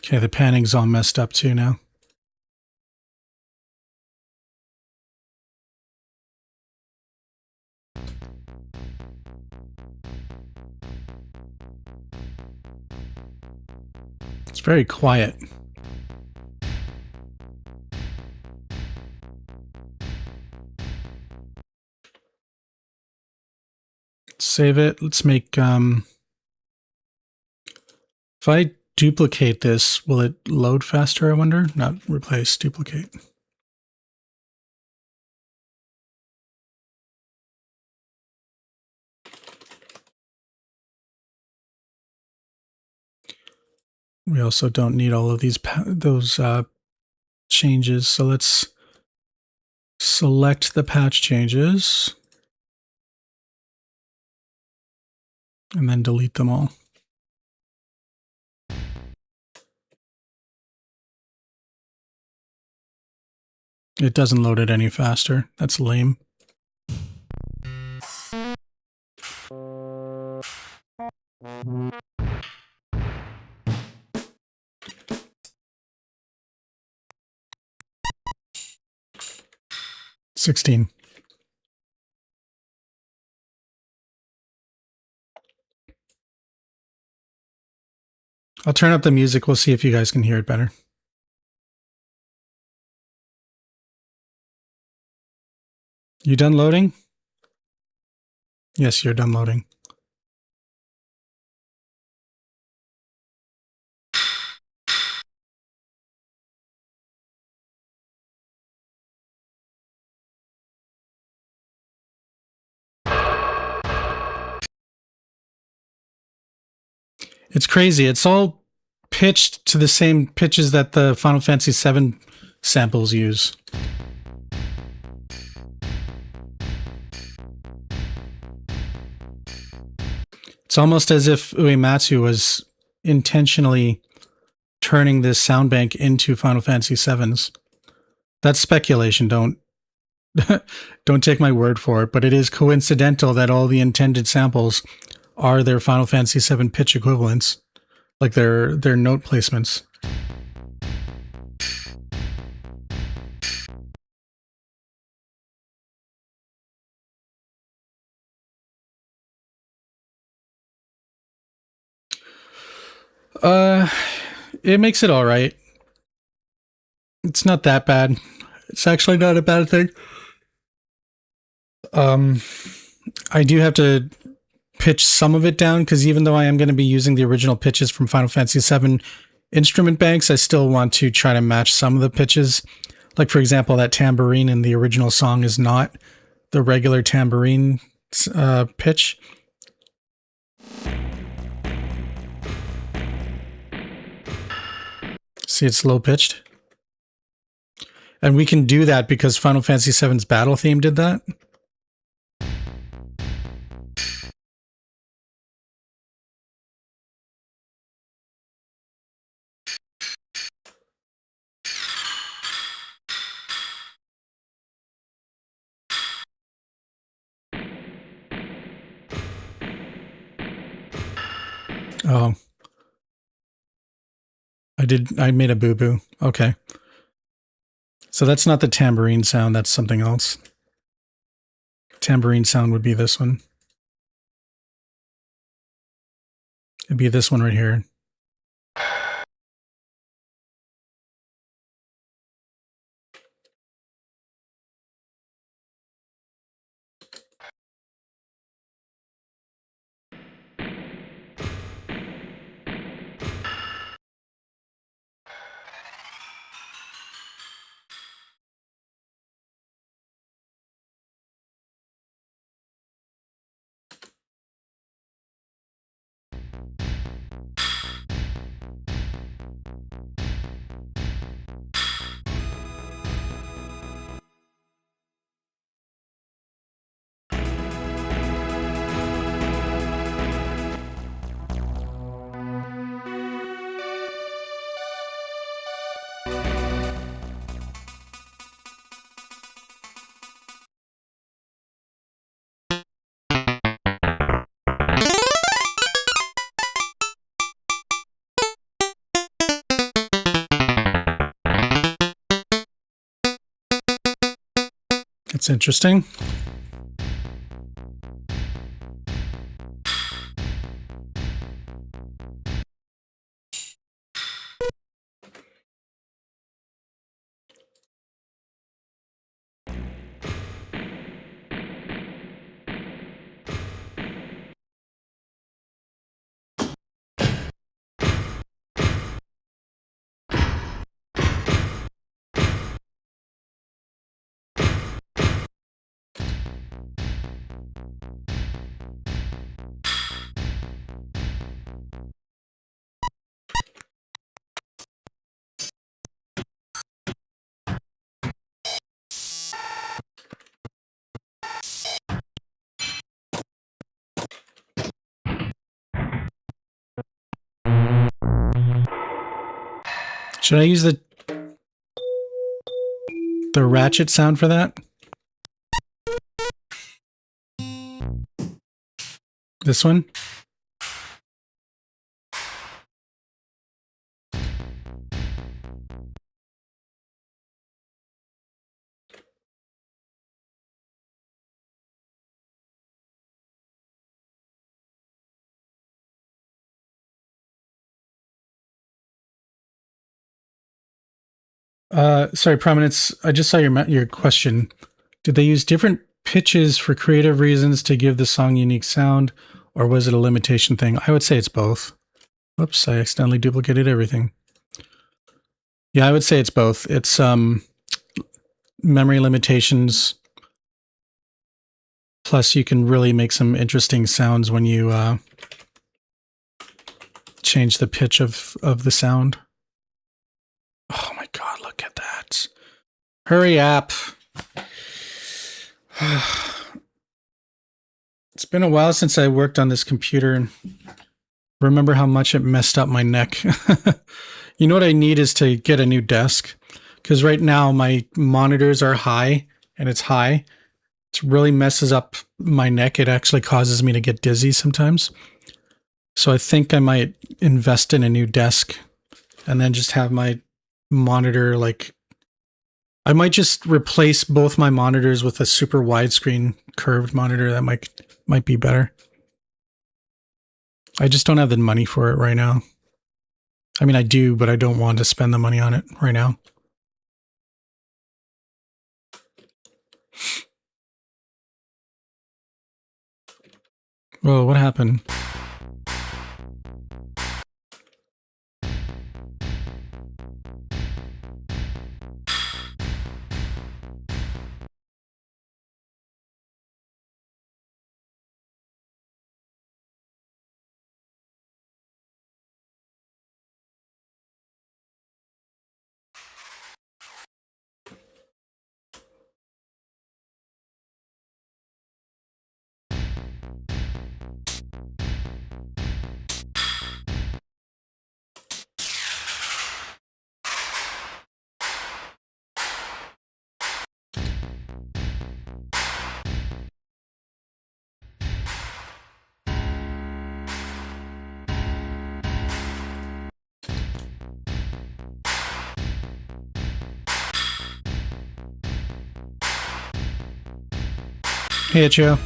Okay, the panning's all messed up too now. It's very quiet. Let's save it. Let's make... if I duplicate this, will it load faster, I wonder? Not replace, duplicate. We also don't need all of those changes. So let's select the patch changes and then delete them all. It doesn't load it any faster. That's lame. $16. I'll turn up the music. We'll see if you guys can hear it better. You done loading? Yes, you're done loading. It's crazy. It's all pitched to the same pitches that the Final Fantasy VII samples use. It's almost as if Uematsu was intentionally turning this sound bank into Final Fantasy VII's. That's speculation. Don't take my word for it, but it is coincidental that all the intended samples are their Final Fantasy VII pitch equivalents, like their note placements. It makes it all right. It's not that bad. It's actually not a bad thing. I do have to pitch some of it down because even though I am going to be using the original pitches from Final Fantasy VII instrument banks, I still want to try to match some of the pitches. Like, for example, that tambourine in the original song is not the regular tambourine pitch. See, it's low pitched. And we can do that because Final Fantasy VII's battle theme did that. Oh. I made a boo-boo. Okay. So that's not the tambourine sound, that's something else. Tambourine sound would be this one. It'd be this one right here. That's interesting. Should I use the ratchet sound for that? This one? Sorry, Prominence. I just saw your question. Did they use different pitches for creative reasons to give the song unique sound, or was it a limitation thing? I would say it's both. Whoops, I accidentally duplicated everything. Yeah, I would say it's both. It's memory limitations, plus you can really make some interesting sounds when you change the pitch of the sound. Oh my god, look at that. Hurry up. It's been a while since I worked on this computer and remember how much it messed up my neck. You know what I need is to get a new desk, because right now my monitors are high and it's high. It really messes up my neck. It actually causes me to get dizzy sometimes. So I think I might invest in a new desk and then just have my monitor, like, I might just replace both my monitors with a super widescreen curved monitor. That might be better. I just don't have the money for it right now. I mean, I do, but I don't want to spend the money on it right now. Whoa, what happened? Hey, Joe.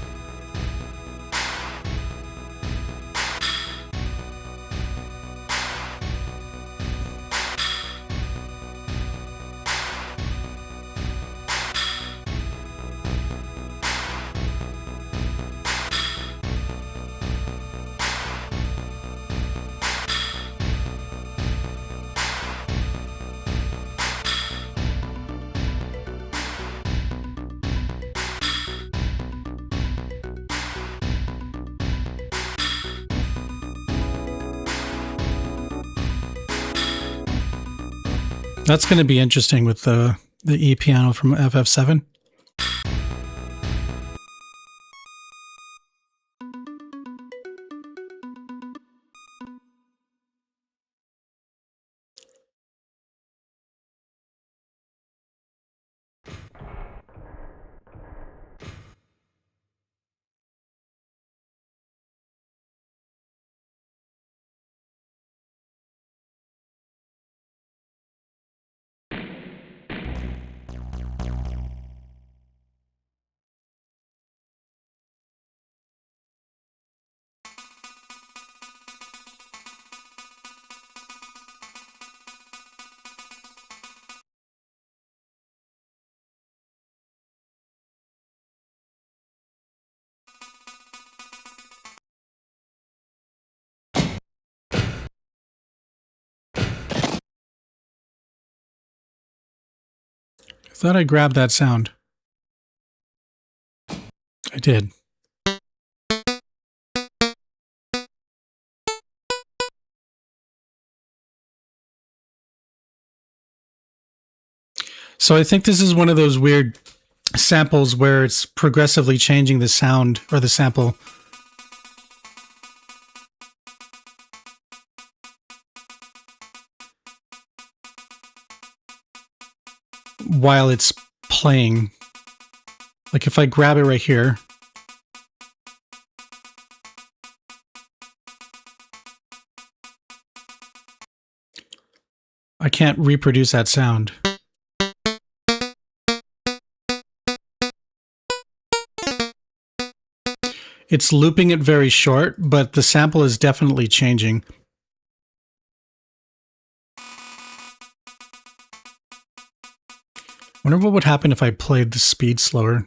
That's going to be interesting with the E piano from FF7. I thought I grabbed that sound. I did. So I think this is one of those weird samples where it's progressively changing the sound or the sample. while it's playing. Like if I grab it right here, I can't reproduce that sound. It's looping it very short, but the sample is definitely changing. Wonder what would happen if I played the speed slower.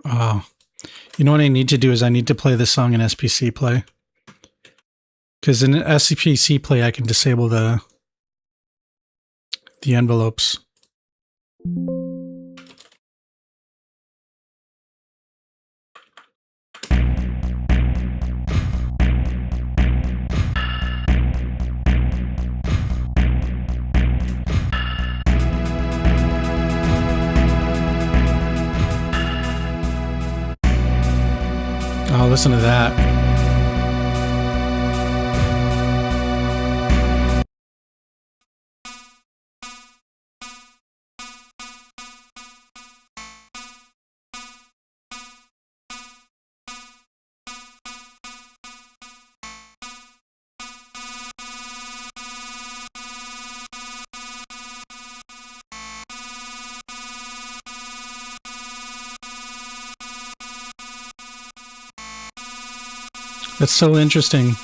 Oh, you know what I need to do is I need to play this song in SPC Play. Because in SPC Play, I can disable the envelopes. Oh, listen to that. That's so interesting.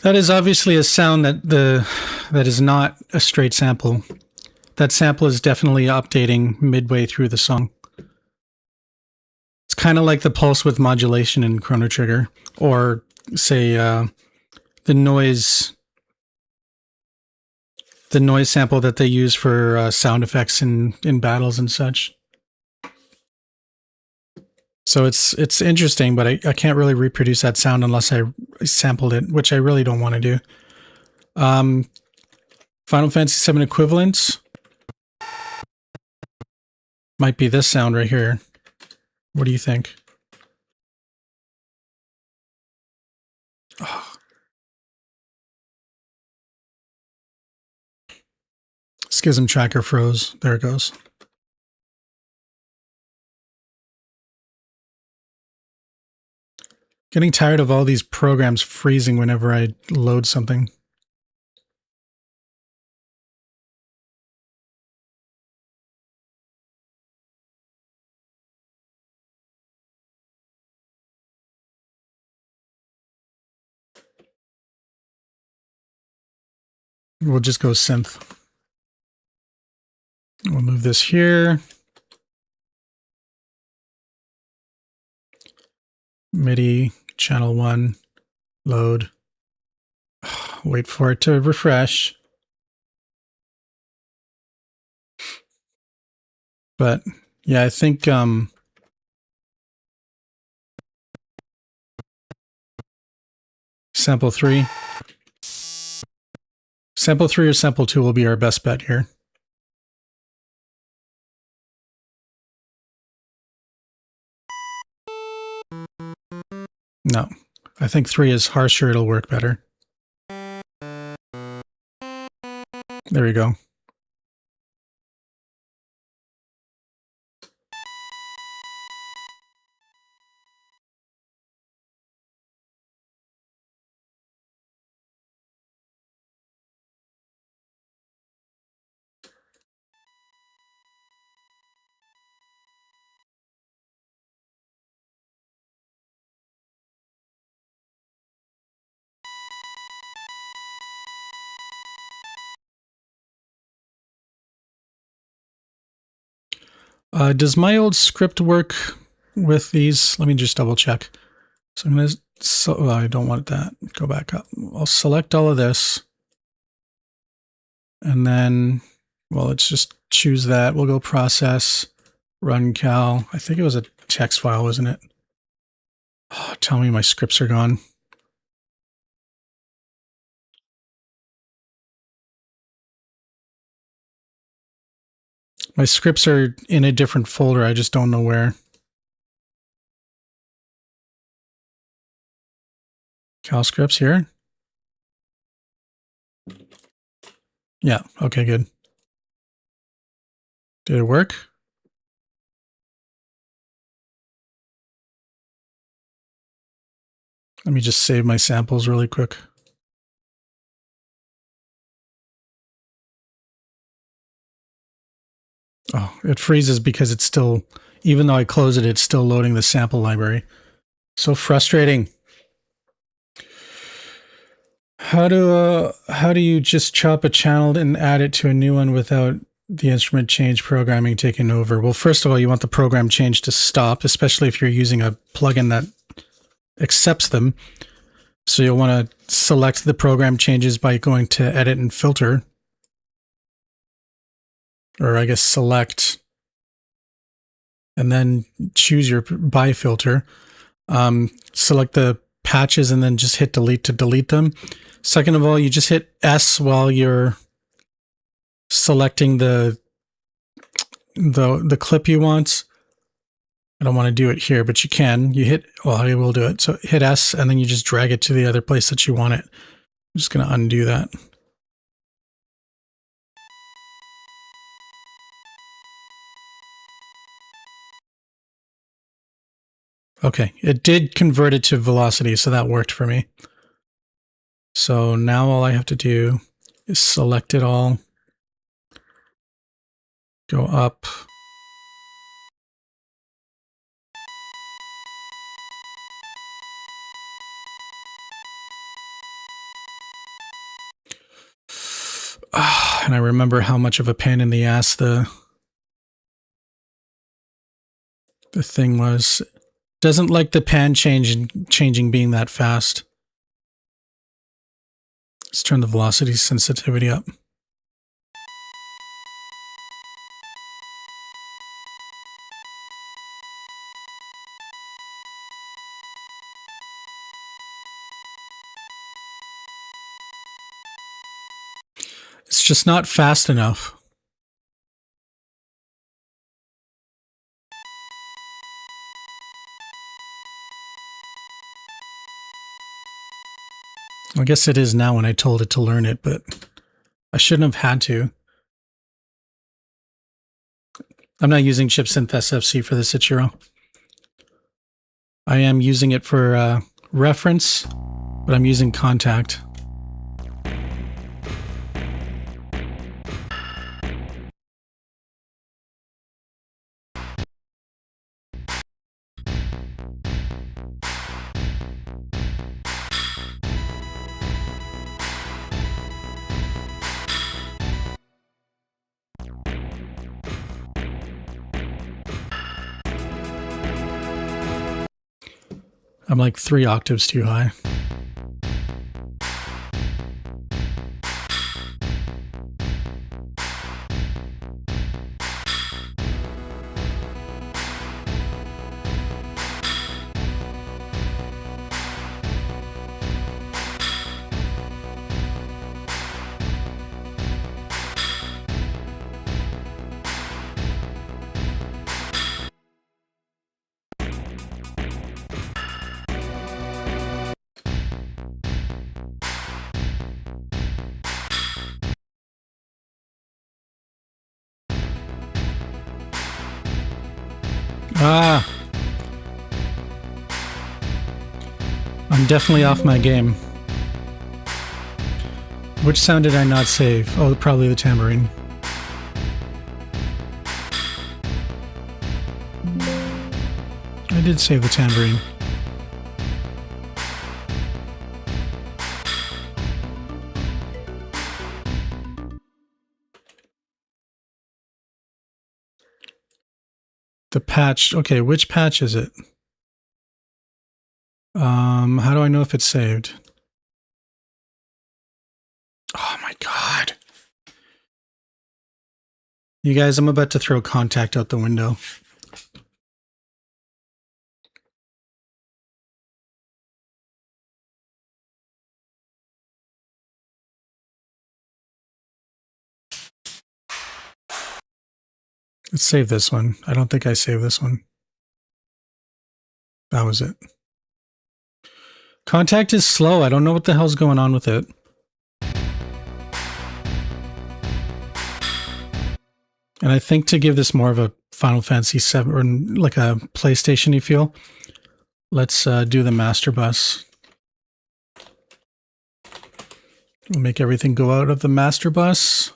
That is obviously a sound that is not a straight sample. That sample is definitely updating midway through the song. It's kind of like the pulse width modulation in Chrono Trigger, or say the noise sample that they use for sound effects in battles and such. So it's interesting, but I can't really reproduce that sound unless I sampled it, which I really don't want to do. Final Fantasy VII equivalents might be this sound right here. What do you think? Oh. Schism tracker froze. There it goes. Getting tired of all these programs freezing whenever I load something. We'll just go synth. We'll move this here. MIDI, channel 1, load. Wait for it to refresh. But yeah, I think sample 3. Sample 3 or sample 2 will be our best bet here. No, I think 3 is harsher. It'll work better. There we go. Does my old script work with these? Let me just double check. So I'm going to, I don't want that. Go back up. I'll select all of this. And then, well, let's just choose that. We'll go process, run cal. I think it was a text file, wasn't it? Oh, tell me my scripts are gone. My scripts are in a different folder. I just don't know where. Cal scripts here. Yeah, okay, good. Did it work? Let me just save my samples really quick. Oh, it freezes because it's still, even though I close it, it's still loading the sample library. So frustrating. How do you just chop a channel and add it to a new one without the instrument change programming taking over? Well, first of all, you want the program change to stop, especially if you're using a plugin that accepts them. So you'll want to select the program changes by going to edit and filter. Or I guess select. And then choose your by filter. Select the patches and then just hit delete to delete them. Second of all, you just hit S while you're selecting the clip you want. I don't want to do it here, but you can. You hit, well, I will do it. So hit S and then you just drag it to the other place that you want it. I'm just going to undo that. Okay, it did convert it to velocity, so that worked for me. So now all I have to do is select it all, go up. And I remember how much of a pain in the ass the thing was. Doesn't like the pan changing being that fast. Let's turn the velocity sensitivity up. It's just not fast enough. I guess it is now when I told it to learn it, but I shouldn't have had to. I'm not using ChipSynth SFC for this, Ichiro. I am using it for reference, but I'm using Kontakt. I'm like 3 octaves too high. Ah! I'm definitely off my game. Which sound did I not save? Oh, probably the tambourine. I did save the tambourine. The patch. Okay, which patch is it? How do I know if it's saved? Oh my god. You guys, I'm about to throw Kontakt out the window. Let's save this one. I don't think I saved this one. That was it. Contact is slow. I don't know what the hell's going on with it. And I think to give this more of a Final Fantasy VII or like a PlayStation-y feel, let's do the master bus. We'll make everything go out of the master bus.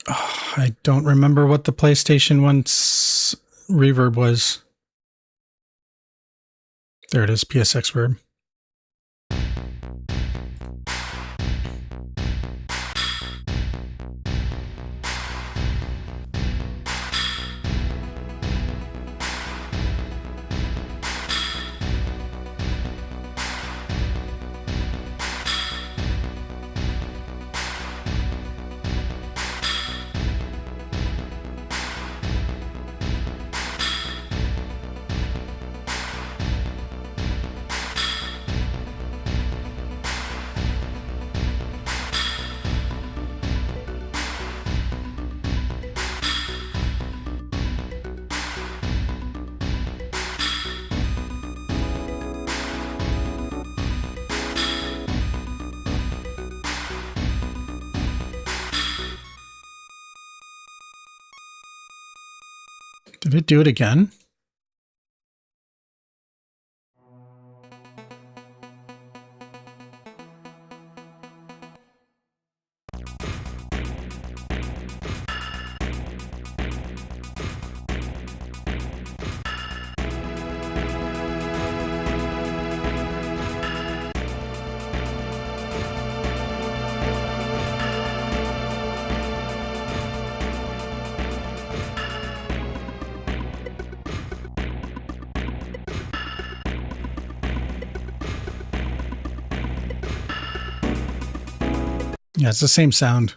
Oh, I don't remember what the PlayStation 1's reverb was. There it is, PSX verb. Did it do it again? Yeah, it's the same sound.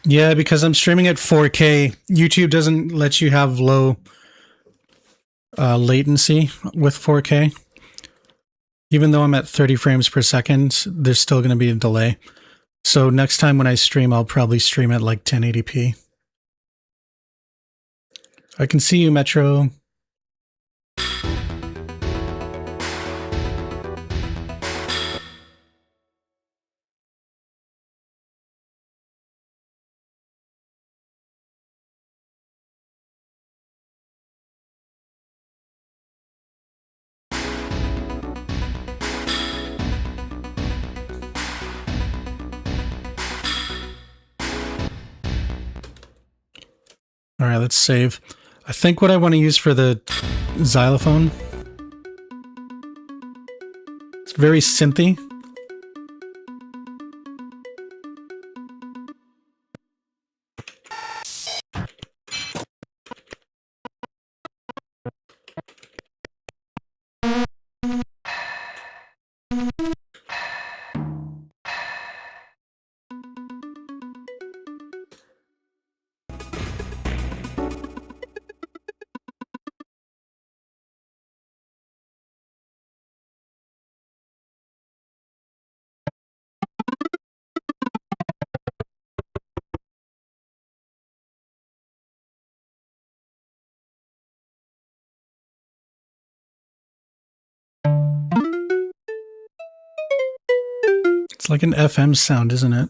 Yeah, because I'm streaming at 4K. YouTube doesn't let you have low latency with 4K. Even though I'm at 30 frames per second, there's still going to be a delay. So next time when I stream, I'll probably stream at like 1080p. I can see you, Metro. All right, let's save. I think what I want to use for the xylophone, it's very synthy. It's like an FM sound, isn't it?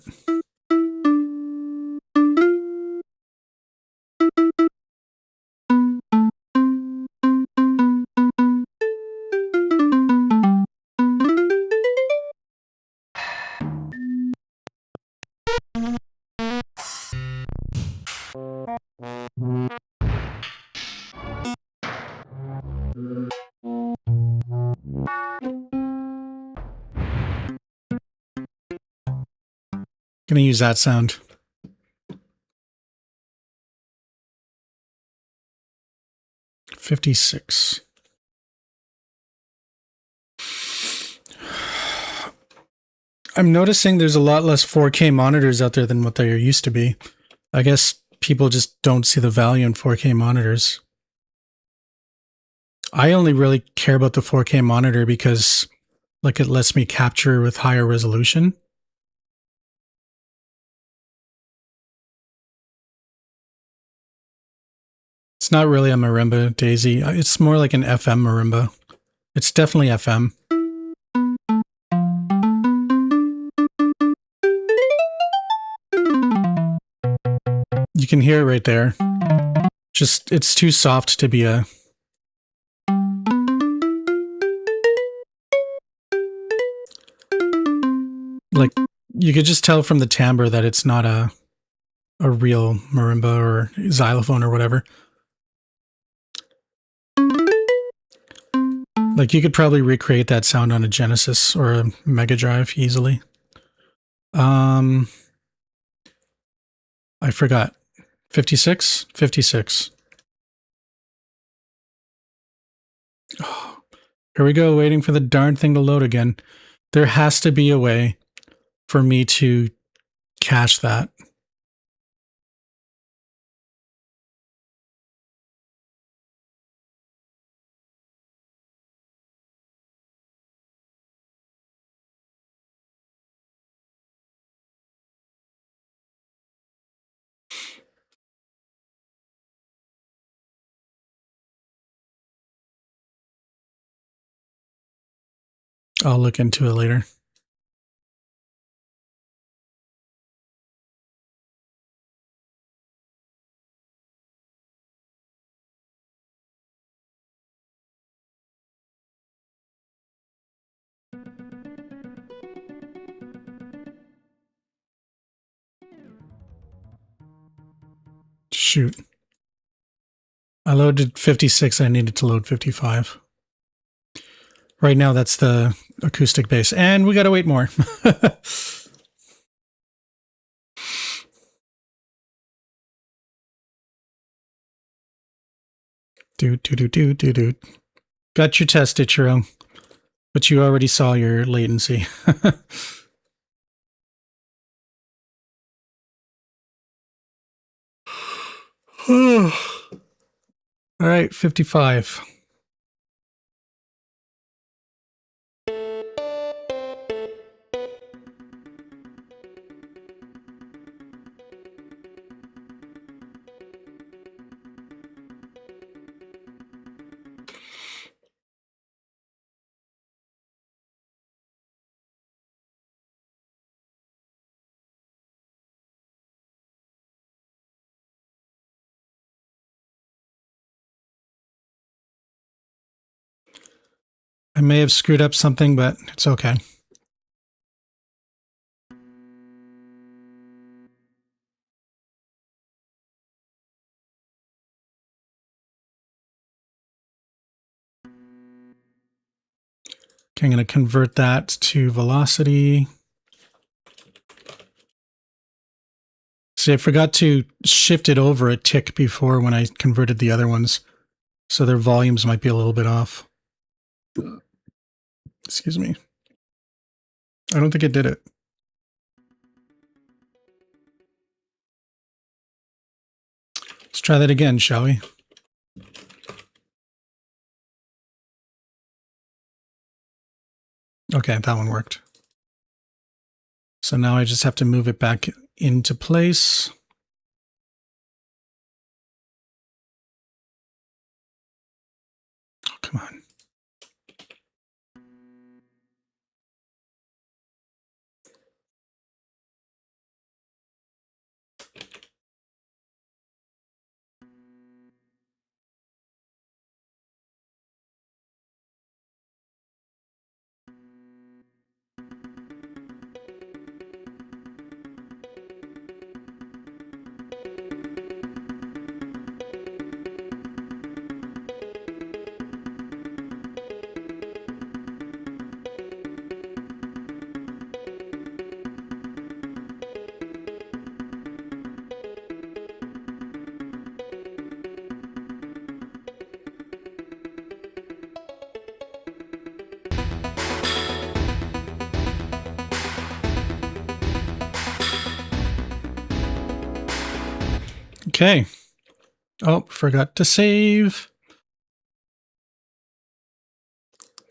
Gonna use that sound. $56. I'm noticing there's a lot less 4K monitors out there than what there used to be. I guess people just don't see the value in 4K monitors. I only really care about the 4K monitor because like it lets me capture with higher resolution. It's not really a marimba, Daisy. It's more like an FM marimba. It's definitely FM. You can hear it right there. Just, it's too soft to be a... Like, you could just tell from the timbre that it's not a real marimba or xylophone or whatever. Like, you could probably recreate that sound on a Genesis or a Mega Drive easily. I forgot. 56? 56. Oh, here we go, waiting for the darn thing to load again. There has to be a way for me to cache that. I'll look into it later. Shoot. I loaded 56, I needed to load 55. Right now, that's the acoustic bass. And we gotta wait more. Do. Got your test, Ichiro. But you already saw your latency. All right, 55. I may have screwed up something, but it's okay. Okay, I'm going to convert that to velocity. See, I forgot to shift it over a tick before when I converted the other ones, so their volumes might be a little bit off. Excuse me. I don't think it did it. Let's try that again, shall we? Okay, that one worked. So now I just have to move it back into place. Oh, come on. Okay. Oh, forgot to save.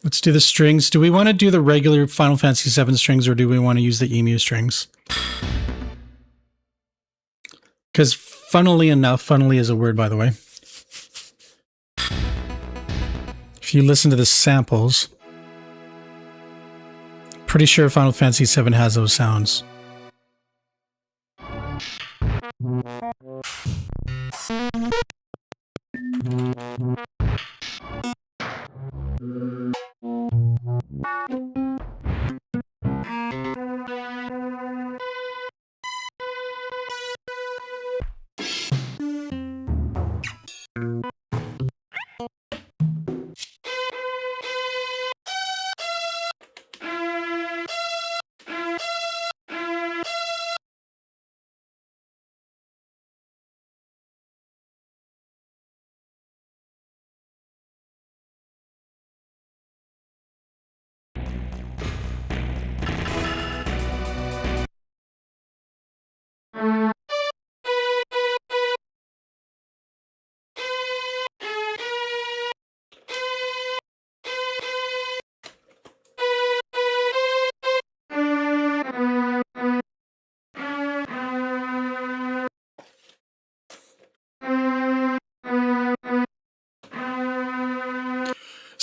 Let's do the strings. Do we want to do the regular Final Fantasy VII strings, or do we want to use the Emu strings? Because funnily enough, funnily is a word, by the way. If you listen to the samples, pretty sure Final Fantasy VII has those sounds.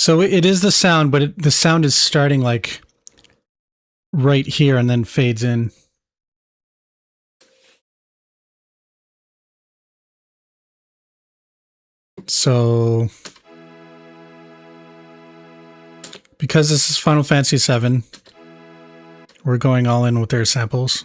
So it is the sound, but the sound is starting like right here and then fades in. So because this is Final Fantasy VII, we're going all in with their samples.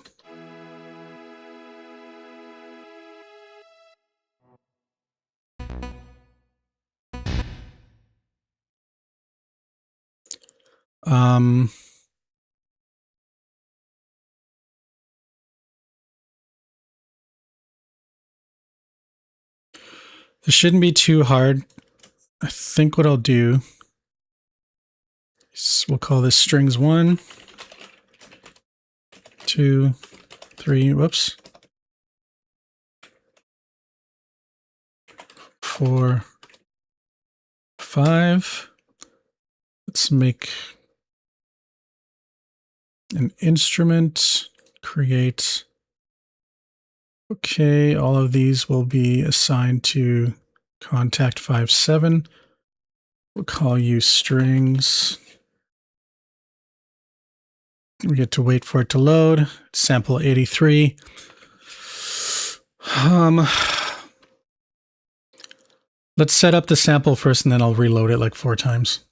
This shouldn't be too hard. I think what I'll do is we'll call this strings 1, 2, 3, whoops, 4, 5. Let's make an instrument, create. Okay, all of these will be assigned to contact 57. We'll call you strings. We get to wait for it to load. Sample 83. Let's set up the sample first, and then I'll reload it like 4 times.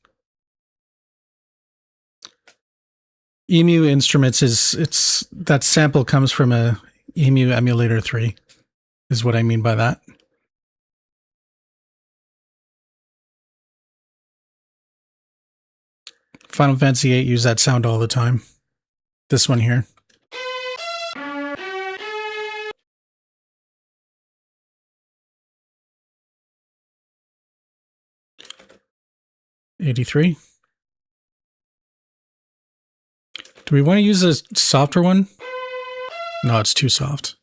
Emu Instruments is that sample comes from a Emu Emulator 3, is what I mean by that. Final Fantasy VIII use that sound all the time. This one here. $83. Do we want to use a softer one? No, it's too soft.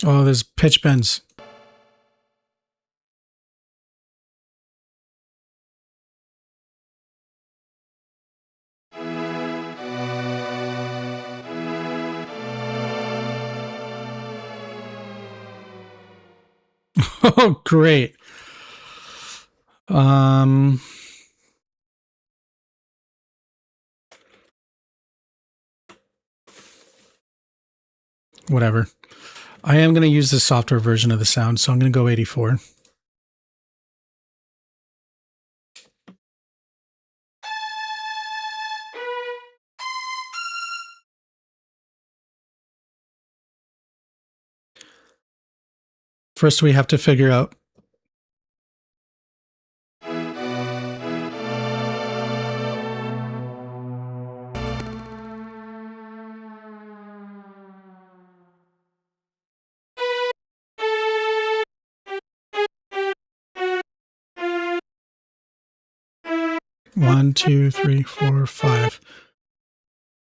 Oh, there's pitch bends. Oh, great. Whatever. I am going to use the software version of the sound, so I'm going to go 84. First, we have to figure out. One, two, three, four, five.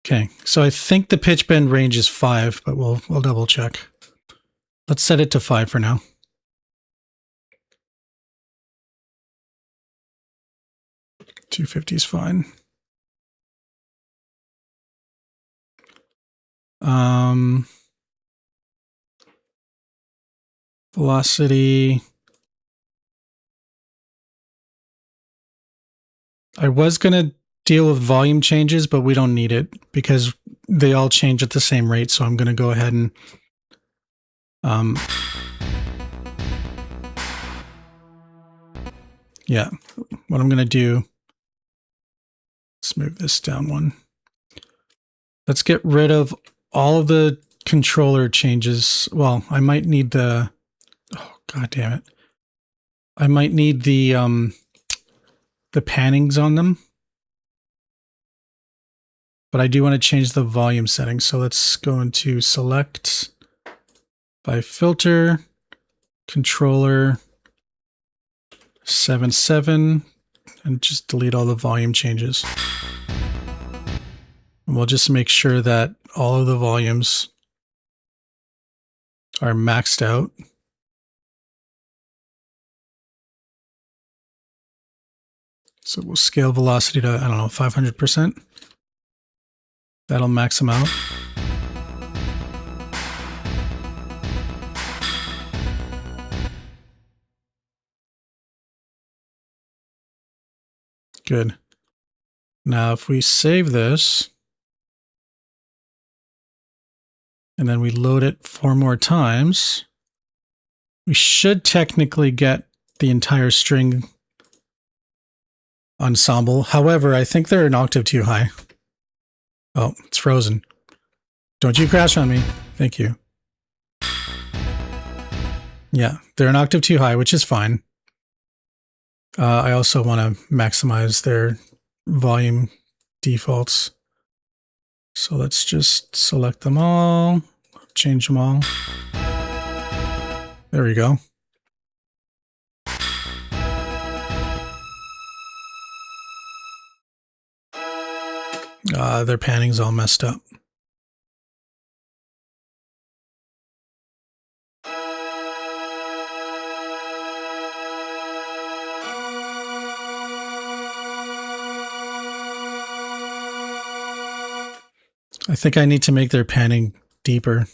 Okay, so I think the pitch bend range is 5, but we'll double check. Let's set it to 5 for now. $250 is fine. Velocity. I was going to deal with volume changes, but we don't need it because they all change at the same rate. So I'm going to go ahead and yeah, what I'm going to do, let's move this down one. Let's get rid of all of the controller changes. Well, I might need the, oh, God damn it. I might need the pannings on them. But I do want to change the volume settings. So let's go into select by filter, controller, 7.7, and just delete all the volume changes. And we'll just make sure that all of the volumes are maxed out. So we'll scale velocity to, I don't know, 500%. That'll max them out. Good. Now, if we save this, and then we load it 4 more times, we should technically get the entire string ensemble. However, I think they're an octave too high. Oh, it's frozen. Don't you crash on me. Thank you. Yeah, they're an octave too high, which is fine. I also want to maximize their volume defaults. So let's just select them all, change them all. There we go. Their panning's all messed up. I think I need to make their panning deeper.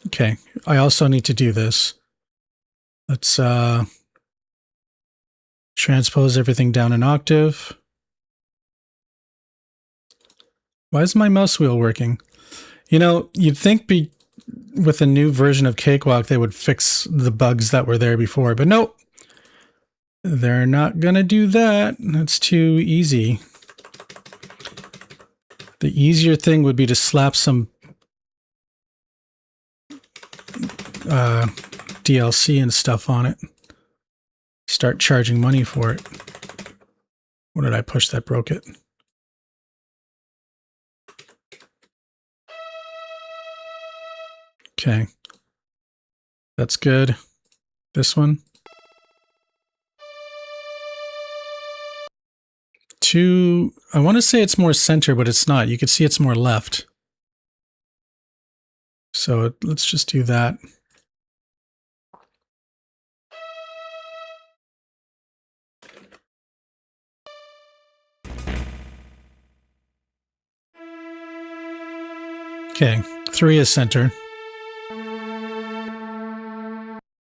Okay, I also need to do this. Let's transpose everything down an octave. Why is my mouse wheel working? You know, you'd think with a new version of Cakewalk, they would fix the bugs that were there before, but nope. They're not going to do that. That's too easy. The easier thing would be to slap some DLC and stuff on it. Start charging money for it. What did I push that broke it? Okay. That's good. This one. 2, I want to say it's more center, but it's not. You can see it's more left. So let's just do that. Okay, 3 is center.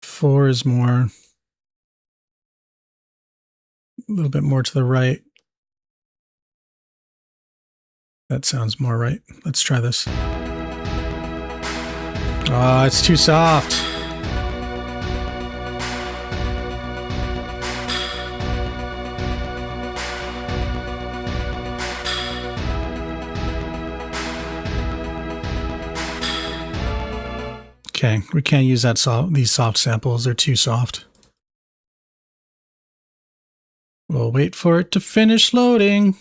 4 is more, a little bit more to the right. That sounds more right. Let's try this. Oh, it's too soft. Okay, we can't use these soft samples. They're too soft. We'll wait for it to finish loading.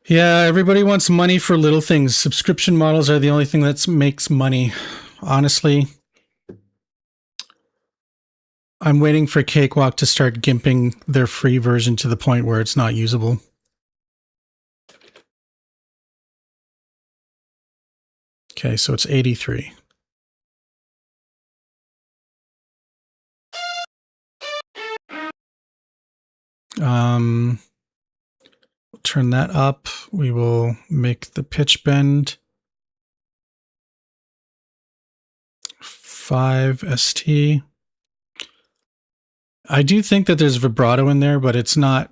Yeah, everybody wants money for little things. Subscription models are the only thing that makes money. Honestly, I'm waiting for Cakewalk to start gimping their free version to the point where it's not usable. Okay, so it's 83. Turn that up. We will make the pitch bend 5 ST. I do think that there's vibrato in there, but it's not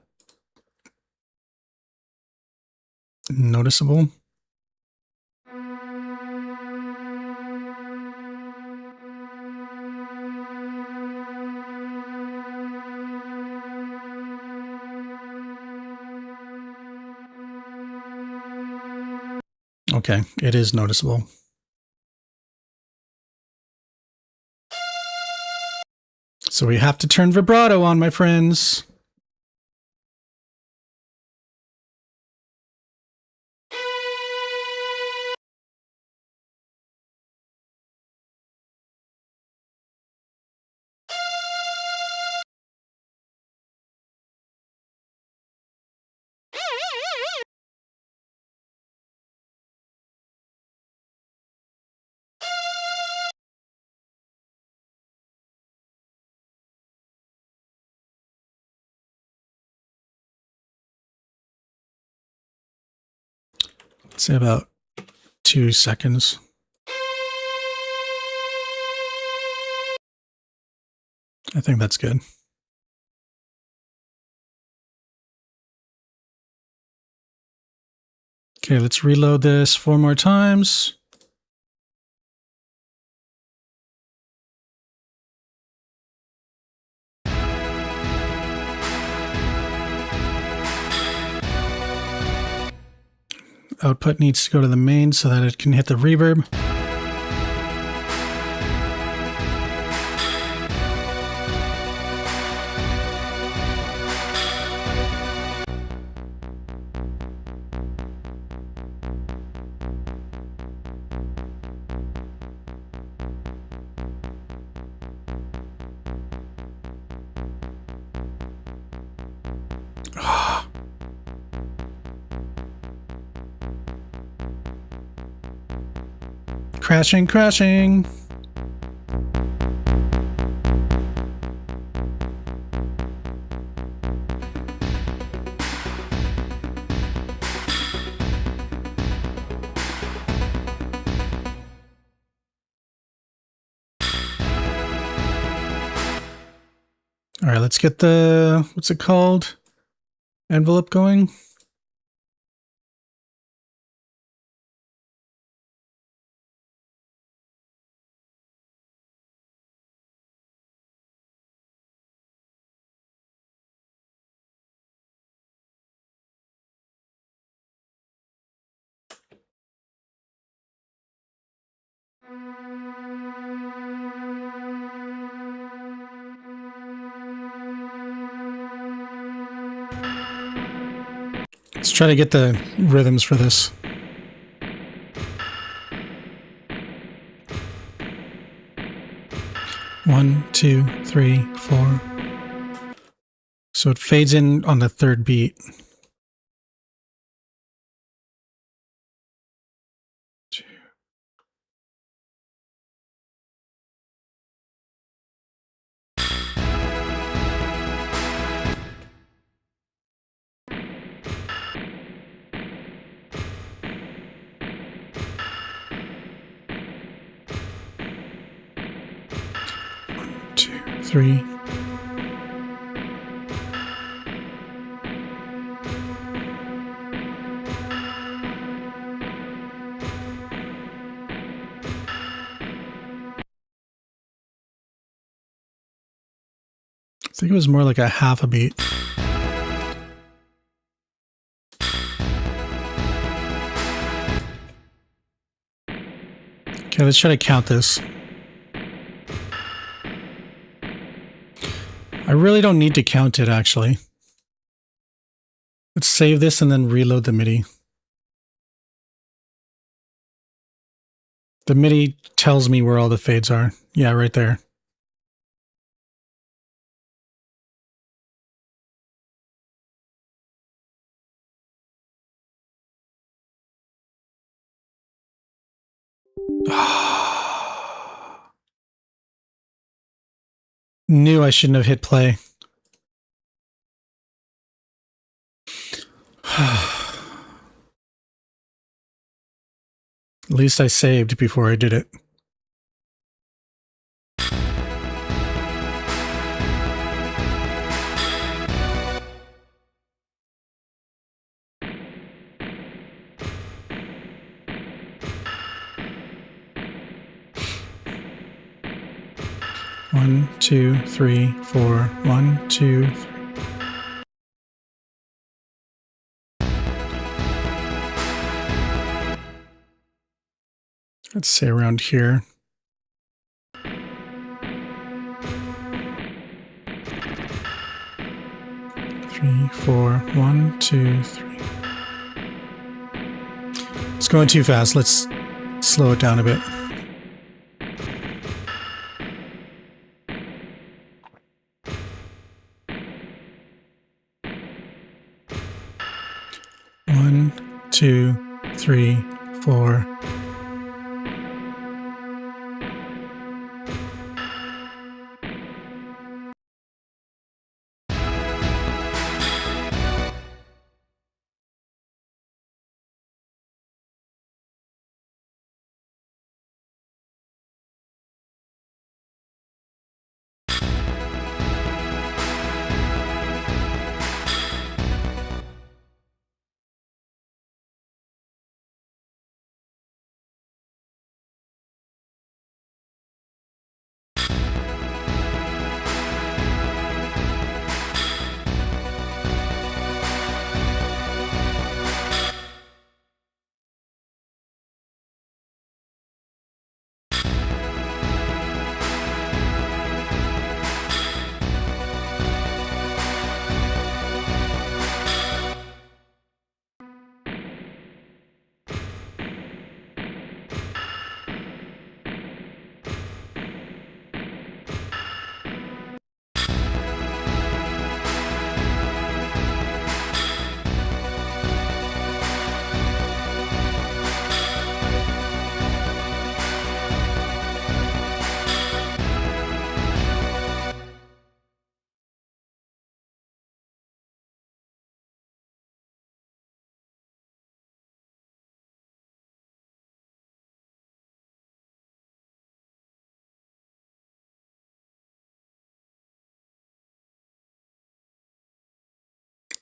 noticeable. Okay, it is noticeable. So we have to turn vibrato on, my friends. Let's say about 2 seconds. I think that's good. Okay, let's reload this 4 more times. Output needs to go to the main so that it can hit the reverb. Crashing, crashing. All right, let's get the, what's it called? Envelope going. Let's try to get the rhythms for this. One, two, three, four. So it fades in on the third beat. One, two, three. I think it was more like a half a beat. Okay, Okay, let's try to count this. I really don't need to count it, actually. Let's save this and then reload the MIDI. The MIDI tells me where all the fades are. Yeah, right there. Knew I shouldn't have hit play. At least I saved before I did it. One, two, three, four. 1, 2, 3. Let's say around here. Three, four. 1, 2, 3. It's going too fast. Let's slow it down a bit. One, 2, 3, 4.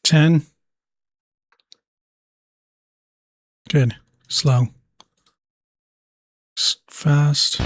Ten. Good. Slow. Fast.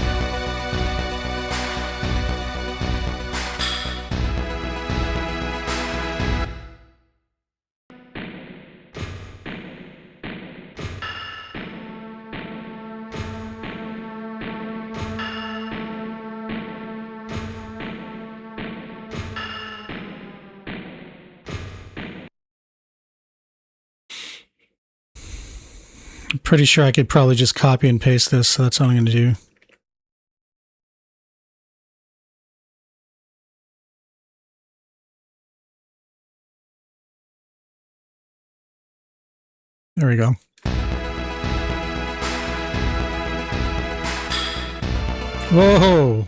I'm pretty sure I could probably just copy and paste this, so that's what I'm going to do. There we go. Whoa!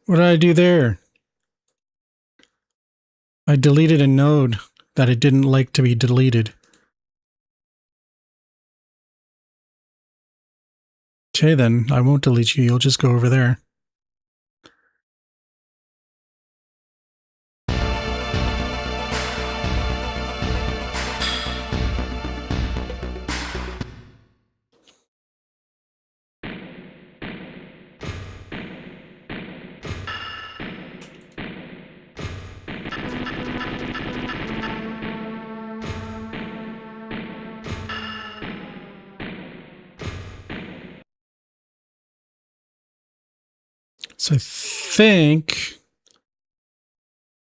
What did I do there? I deleted a node that it didn't like to be deleted. Okay, then I won't delete you. You'll just go over there. So I think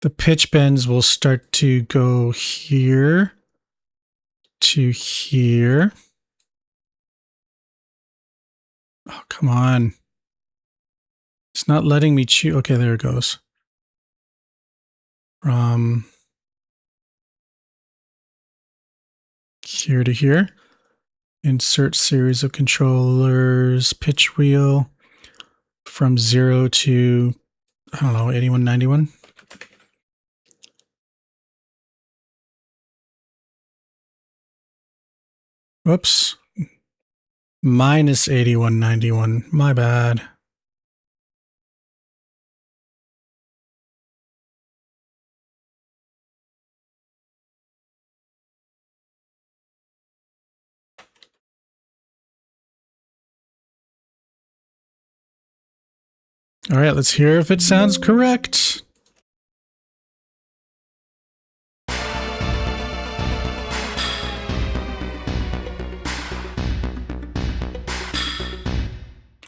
the pitch bends will start to go here to here. Oh, come on. It's not letting me choose. Okay, there it goes. From here to here. Insert series of controllers, pitch wheel from 0 to, I don't know, 81, 91. Whoops. Minus 81, 91. My bad. All right, let's hear if it sounds correct.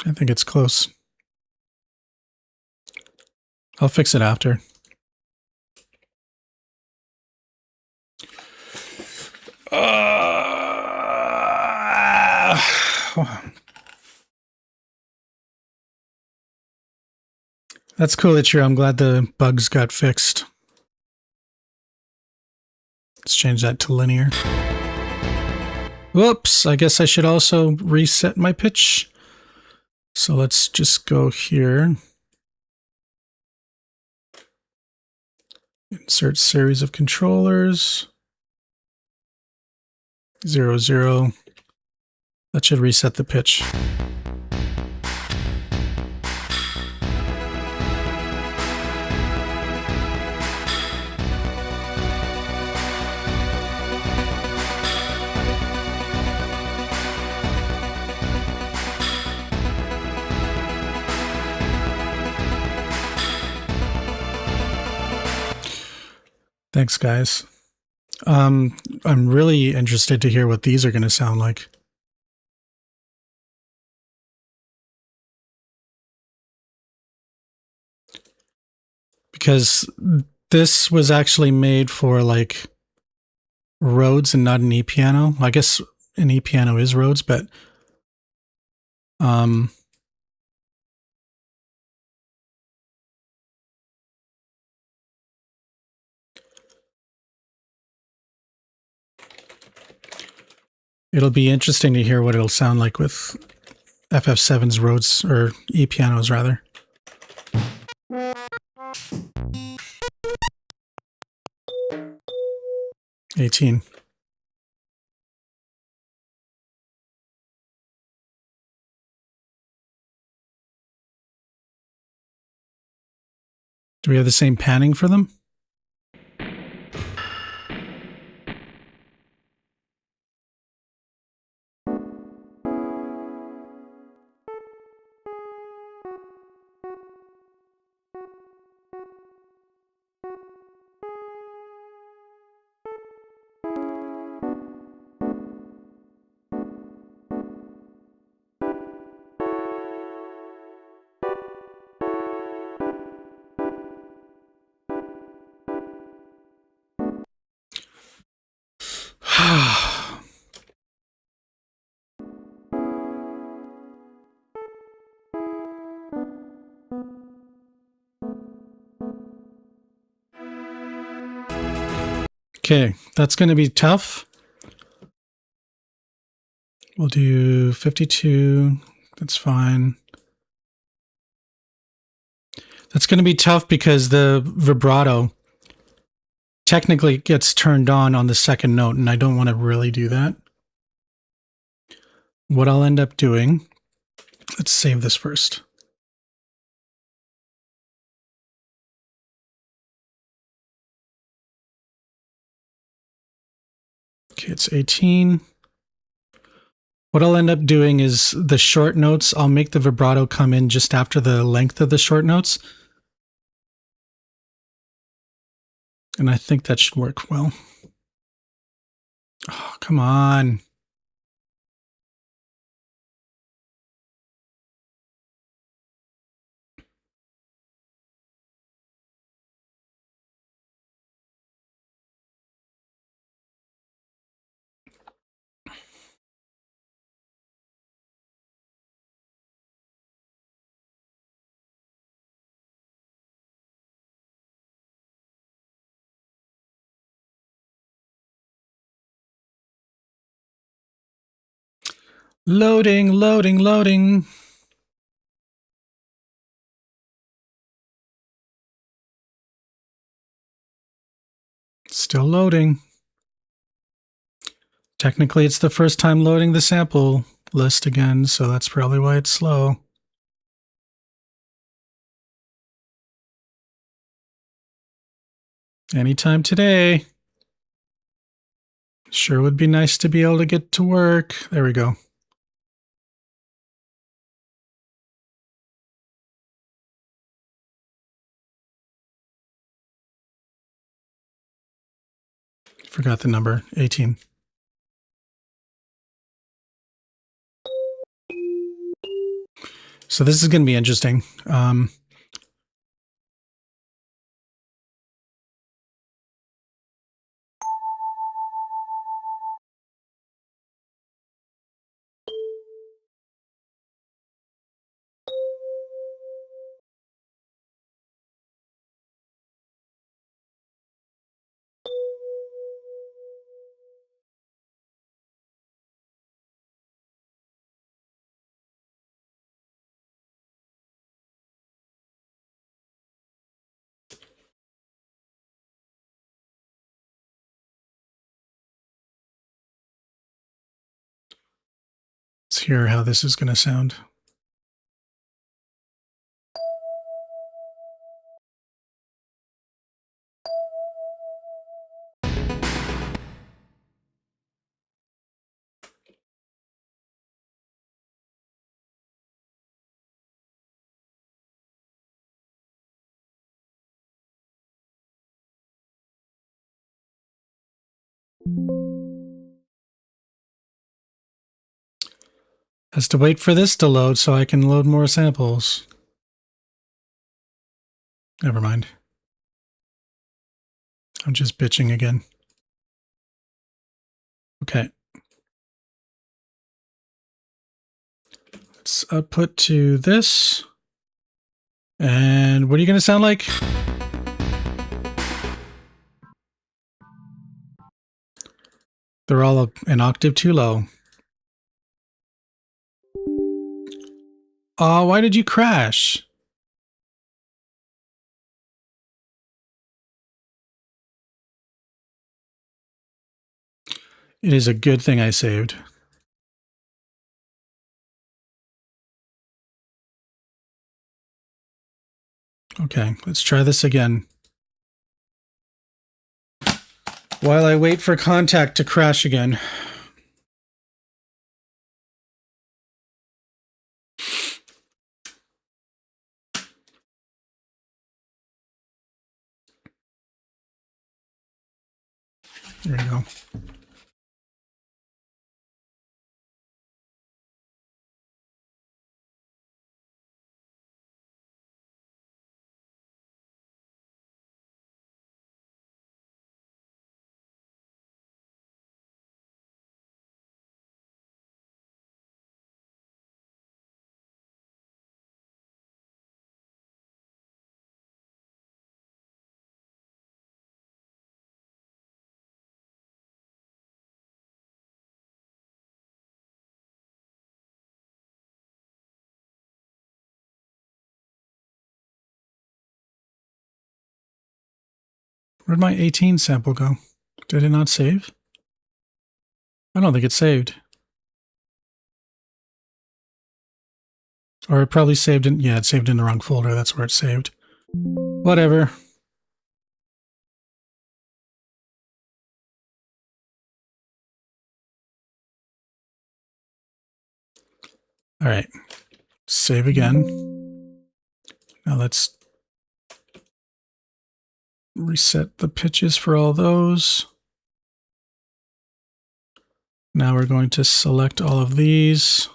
I think it's close. I'll fix it after. That's cool, Ichiro. I'm glad the bugs got fixed. Let's change that to linear. Whoops, I guess I should also reset my pitch. So let's just go here. Insert series of controllers. 0, 0. That should reset the pitch. Thanks, guys. I'm really interested to hear what these are going to sound like. Because this was actually made for like Rhodes and not an E-piano. I guess an E-piano is Rhodes, but it'll be interesting to hear what it'll sound like with FF7's Rhodes, or E-pianos rather. $18. Do we have the same panning for them? Okay, that's going to be tough. We'll do 52. That's fine. That's going to be tough because the vibrato technically gets turned on the second note, and I don't want to really do that. What I'll end up doing, let's save this first. Okay, it's 18. What I'll end up doing is the short notes, I'll make the vibrato come in just after the length of the short notes. And I think that should work well. Oh, come on. Loading, loading, loading. Still loading. Technically, it's the first time loading the sample list again, so that's probably why it's slow. Anytime today. Sure would be nice to be able to get to work. There we go. Forgot the number, 18. So this is going to be interesting. Let's hear how this is going to sound. Has to wait for this to load so I can load more samples. Never mind. I'm just bitching again. Okay. Let's output to this. And what are you going to sound like? They're all an octave too low. Oh, why did you crash? It is a good thing I saved. Okay, let's try this again. While I wait for Kontakt to crash again. There we go. Where'd my 18 sample go? Did it not save? I don't think it's saved. Or it probably saved in, yeah, it saved in the wrong folder. That's where it's saved. Whatever. All right. Save again. Now let's reset the pitches for all those. Now we're going to select all of these.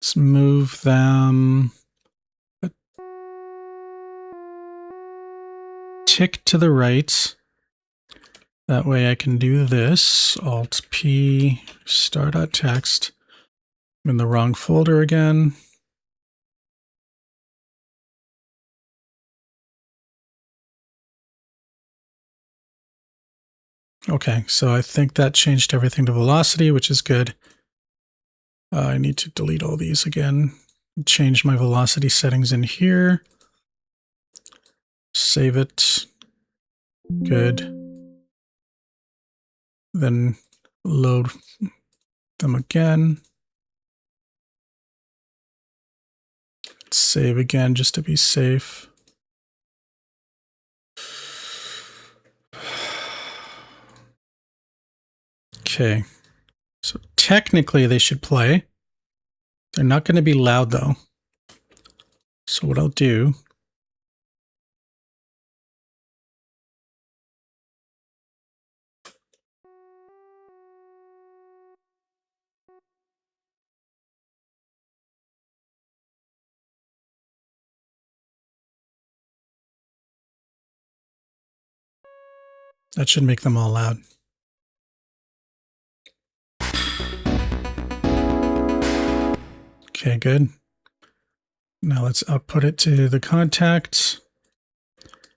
Let's move them a tick to the right. That way I can do this. Alt-P, star.txt. I'm in the wrong folder again. Okay, so I think that changed everything to velocity, which is good. I need to delete all these again. Change my velocity settings in here. Save it. Good. Then load them again. Save again just to be safe. Okay. So technically they should play. They're not going to be loud though. So what I'll do that should make them all loud. Okay, good. Now let's output it to the contacts.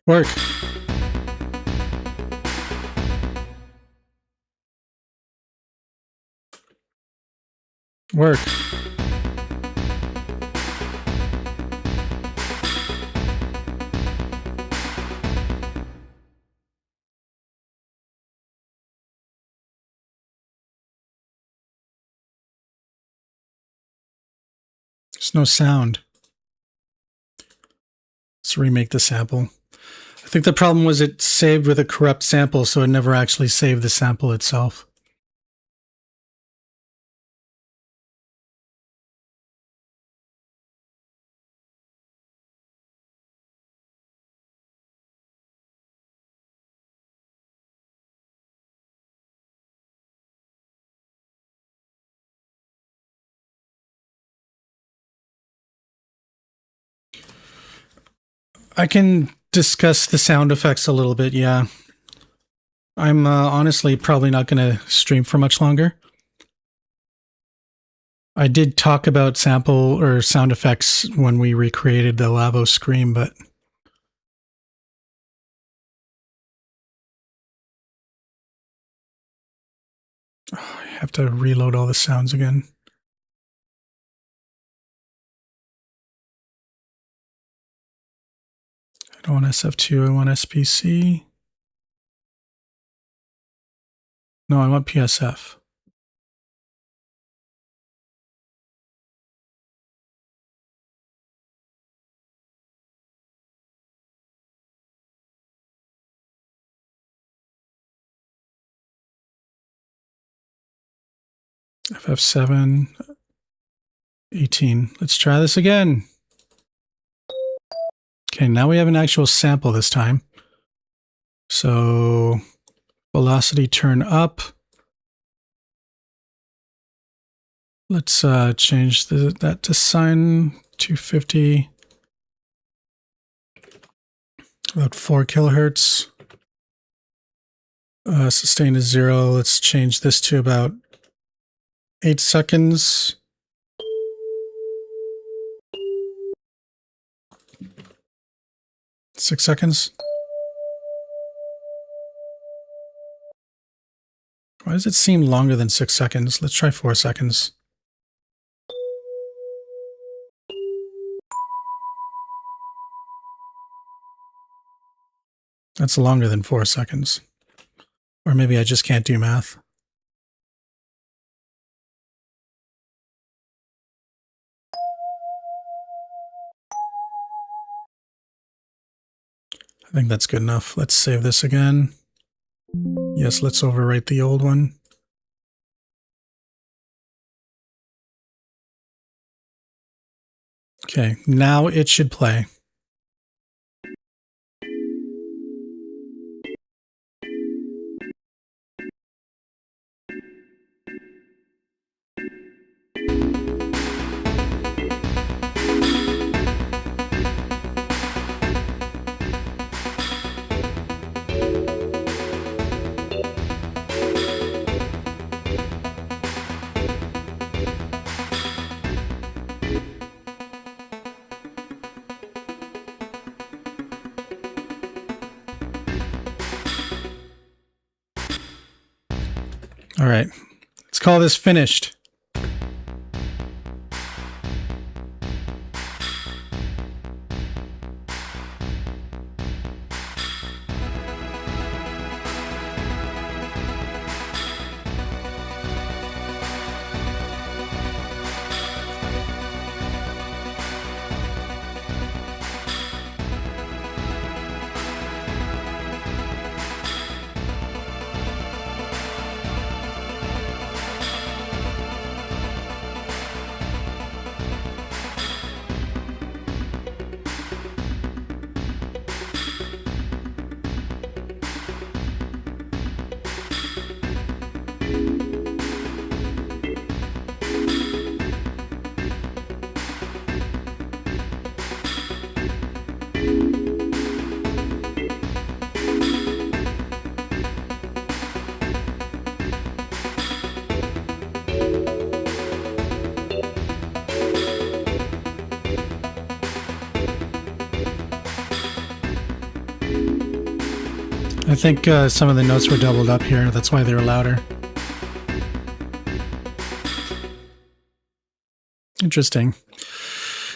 Work. Work. There's no sound. Let's remake the sample. I think the problem was it saved with a corrupt sample, so it never actually saved the sample itself. I can discuss the sound effects a little bit, yeah. I'm honestly probably not going to stream for much longer. I did talk about sample or sound effects when we recreated the Lavo Scream, but I have to reload all the sounds again. I don't want SF2, I want SPC. No, I want PSF. FF7, 18. Let's try this again. Okay, now we have an actual sample this time. So velocity turn up. Let's change that to sine 250. About 4 kilohertz. Sustain is 0. Let's change this to about 8 seconds. Six seconds. Why does it seem longer than 6 seconds? Let's try 4 seconds. That's longer than 4 seconds. Or maybe I just can't do math. I think that's good enough. Let's save this again. Yes, let's overwrite the old one. Okay, now it should play. All right, let's call this finished. I think some of the notes were doubled up here. That's why they were louder. Interesting.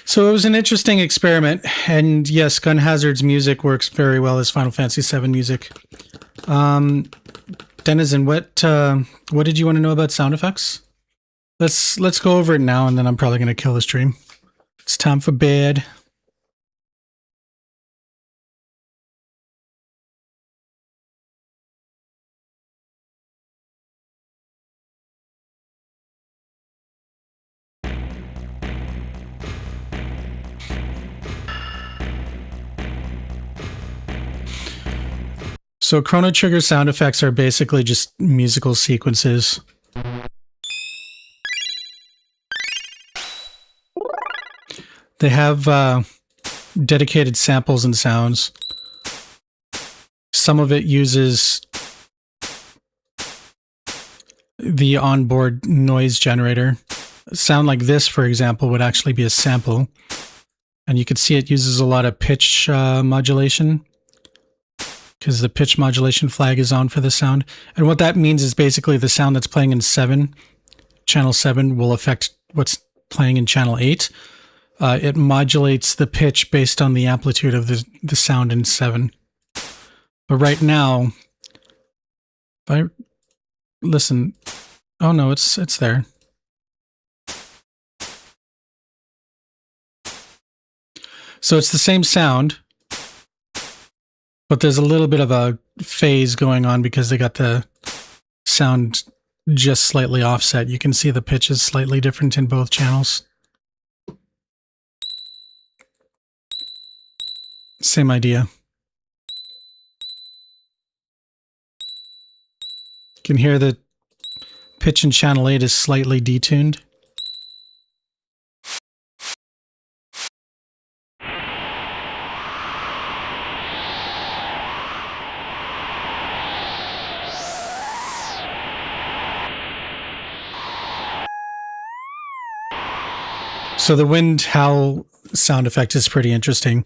So it was an interesting experiment. And yes, Gun Hazard's music works very well as Final Fantasy VII music. Denizen, what did you want to know about sound effects? Let's go over it now, and then I'm probably going to kill the stream. It's time for bed. So Chrono Trigger sound effects are basically just musical sequences. They have dedicated samples and sounds. Some of it uses the onboard noise generator. A sound like this, for example, would actually be a sample. And you can see it uses a lot of pitch modulation, because the pitch modulation flag is on for the sound. And what that means is basically the sound that's playing in 7, channel 7, will affect what's playing in channel 8. It modulates the pitch based on the amplitude of the sound in 7. But right now, if I listen, oh no, it's there. So it's the same sound, but there's a little bit of a phase going on because they got the sound just slightly offset. You can see the pitch is slightly different in both channels. Same idea. You can hear the pitch in channel 8 is slightly detuned. So the wind howl sound effect is pretty interesting.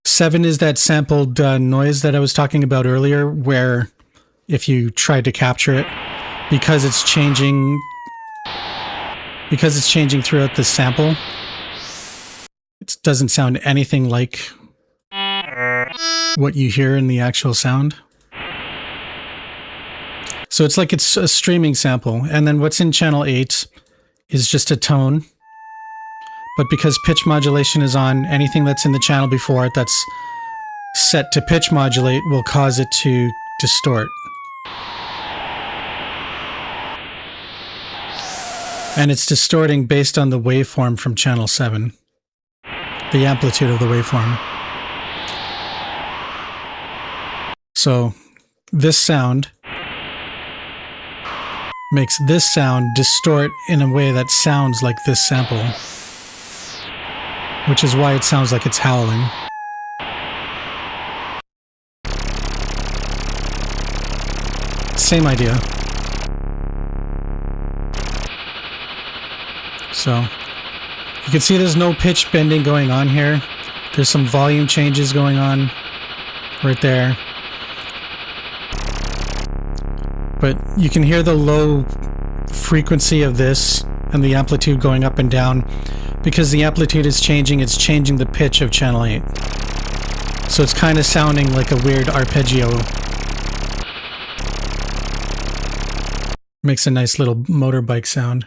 7 is that sampled noise that I was talking about earlier, where if you tried to capture it, because it's changing throughout the sample, it doesn't sound anything like what you hear in the actual sound. So it's like it's a streaming sample, and then what's in channel 8 is just a tone. But because pitch modulation is on, anything that's in the channel before it that's set to pitch modulate will cause it to distort. And it's distorting based on the waveform from channel 7. The amplitude of the waveform. So this sound makes this sound distort in a way that sounds like this sample, which is why it sounds like it's howling. Same idea. So you can see there's no pitch bending going on here. There's some volume changes going on right there. But you can hear the low frequency of this and the amplitude going up and down. Because the amplitude is changing, it's changing the pitch of channel 8. So it's kind of sounding like a weird arpeggio. Makes a nice little motorbike sound.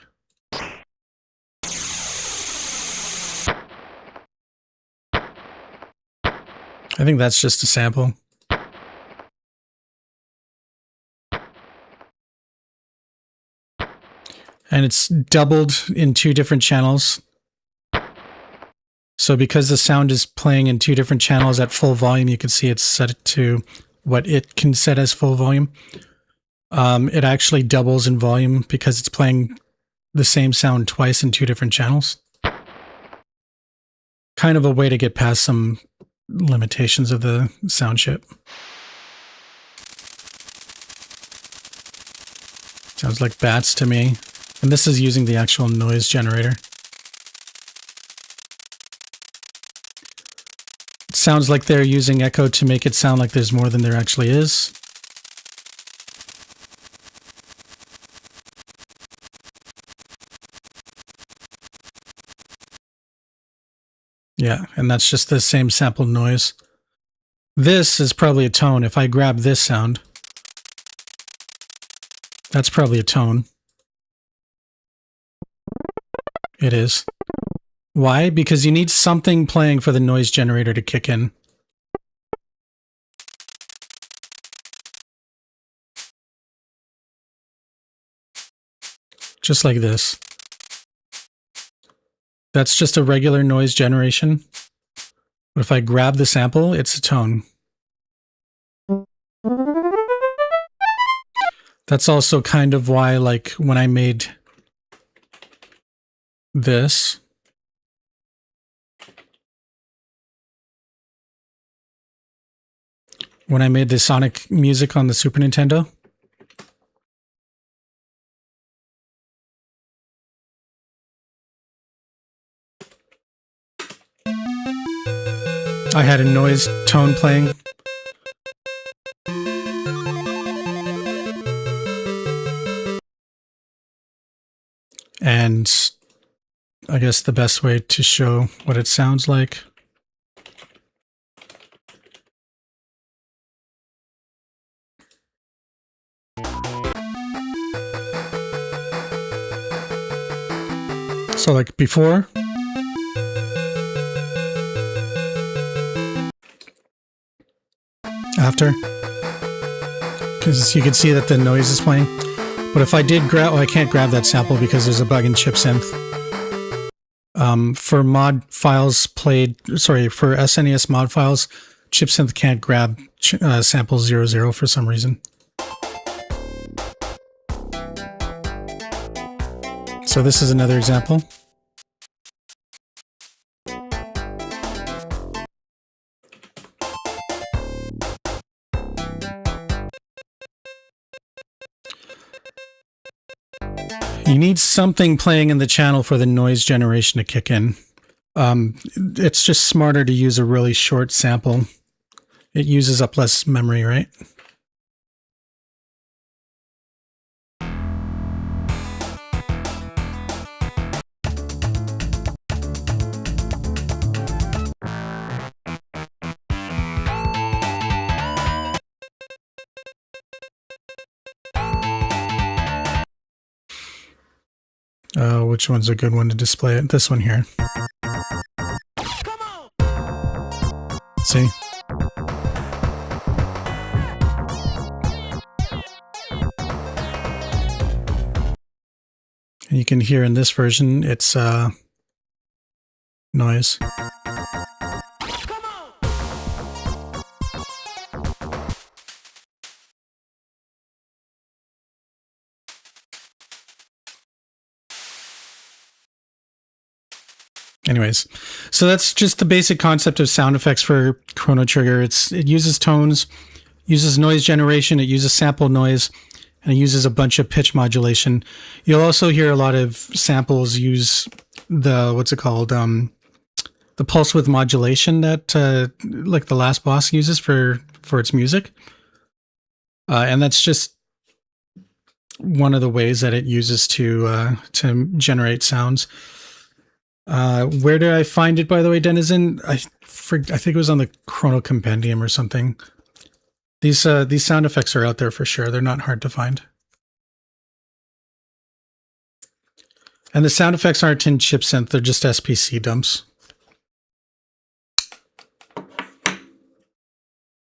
I think that's just a sample. And it's doubled in 2 different channels. So because the sound is playing in 2 different channels at full volume, you can see it's set to what it can set as full volume. It actually doubles in volume because it's playing the same sound twice in 2 different channels. Kind of a way to get past some limitations of the sound chip. Sounds like bats to me. And this is using the actual noise generator. It sounds like they're using echo to make it sound like there's more than there actually is. Yeah, and that's just the same sampled noise. This is probably a tone. If I grab this sound, that's probably a tone. It is. Why? Because you need something playing for the noise generator to kick in. Just like this. That's just a regular noise generation. But if I grab the sample, it's a tone. That's also kind of why, like, when I made this, when I made the Sonic music on the Super Nintendo, I had a noise tone playing. And I guess the best way to show what it sounds like. So like before. After. Because you can see that the noise is playing. But if I did grab, I can't grab that sample because there's a bug in ChipSynth. For mod files played, sorry, for SNES mod files, ChipSynth can't grab sample 00 for some reason. So this is another example. You need something playing in the channel for the noise generation to kick in. It's just smarter to use a really short sample. It uses up less memory, right? Which one's a good one to display it? This one here. See? And you can hear in this version, it's noise. Anyways, so that's just the basic concept of sound effects for Chrono Trigger. It uses tones, uses noise generation, it uses sample noise, and it uses a bunch of pitch modulation. You'll also hear a lot of samples use the, what's it called? The pulse width modulation that like the last boss uses for its music. And that's just one of the ways that it uses to generate sounds. Where did I find it, by the way, Denizen? I think it was on the Chrono Compendium or something. These sound effects are out there for sure. They're not hard to find. And the sound effects aren't in ChipSynth. They're just SPC dumps.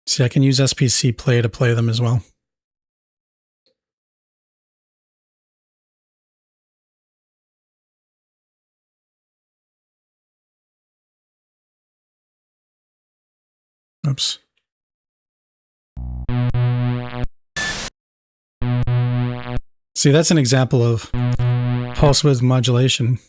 See, I can use SPC Play to play them as well. Oops. See, that's an example of pulse width modulation.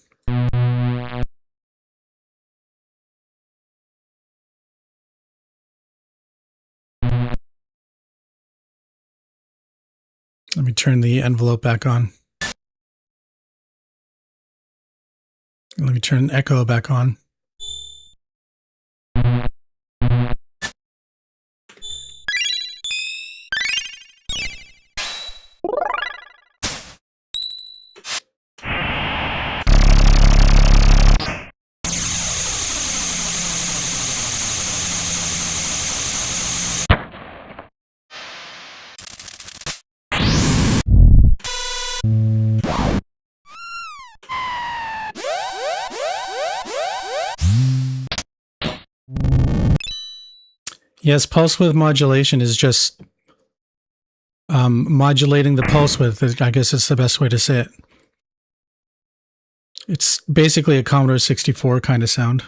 Let me turn the envelope back on. Let me turn echo back on. Yes, pulse width modulation is just modulating the pulse width. I guess it's the best way to say it. It's basically a Commodore 64 kind of sound.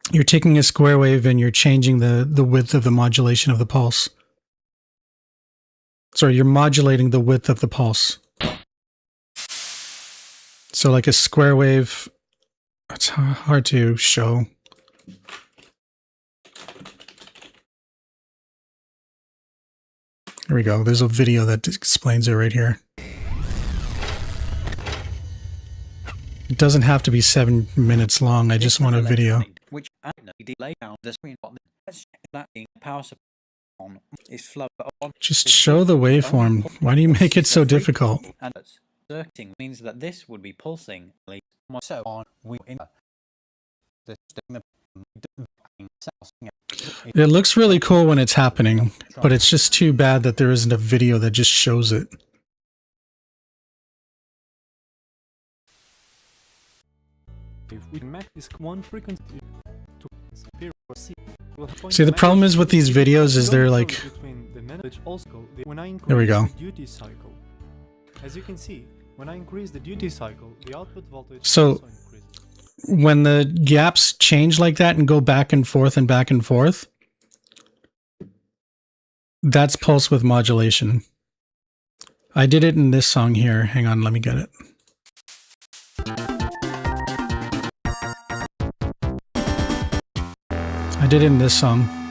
You're taking a square wave and you're changing the width of the modulation of the pulse. Sorry, you're modulating the width of the pulse. So like a square wave, it's hard to show. Here we go. There's a video that explains it right here. It doesn't have to be 7 minutes long. I just want a video. Which delay down the screen that being power on is flow on. Just show the waveform. Why do you make it so difficult? And circuiting means that this would be pulsing. So on we in It looks really cool when it's happening, but it's just too bad that there isn't a video that just shows it. If we match this one frequency to See, the problem is with these videos is they're like... There we go. As you can see, when I increase the duty cycle, the output voltage So, also increases. When the gaps change like that and go back and forth, that's pulse width modulation. I did it in this song here. Hang on, let me get it. I did it in this song.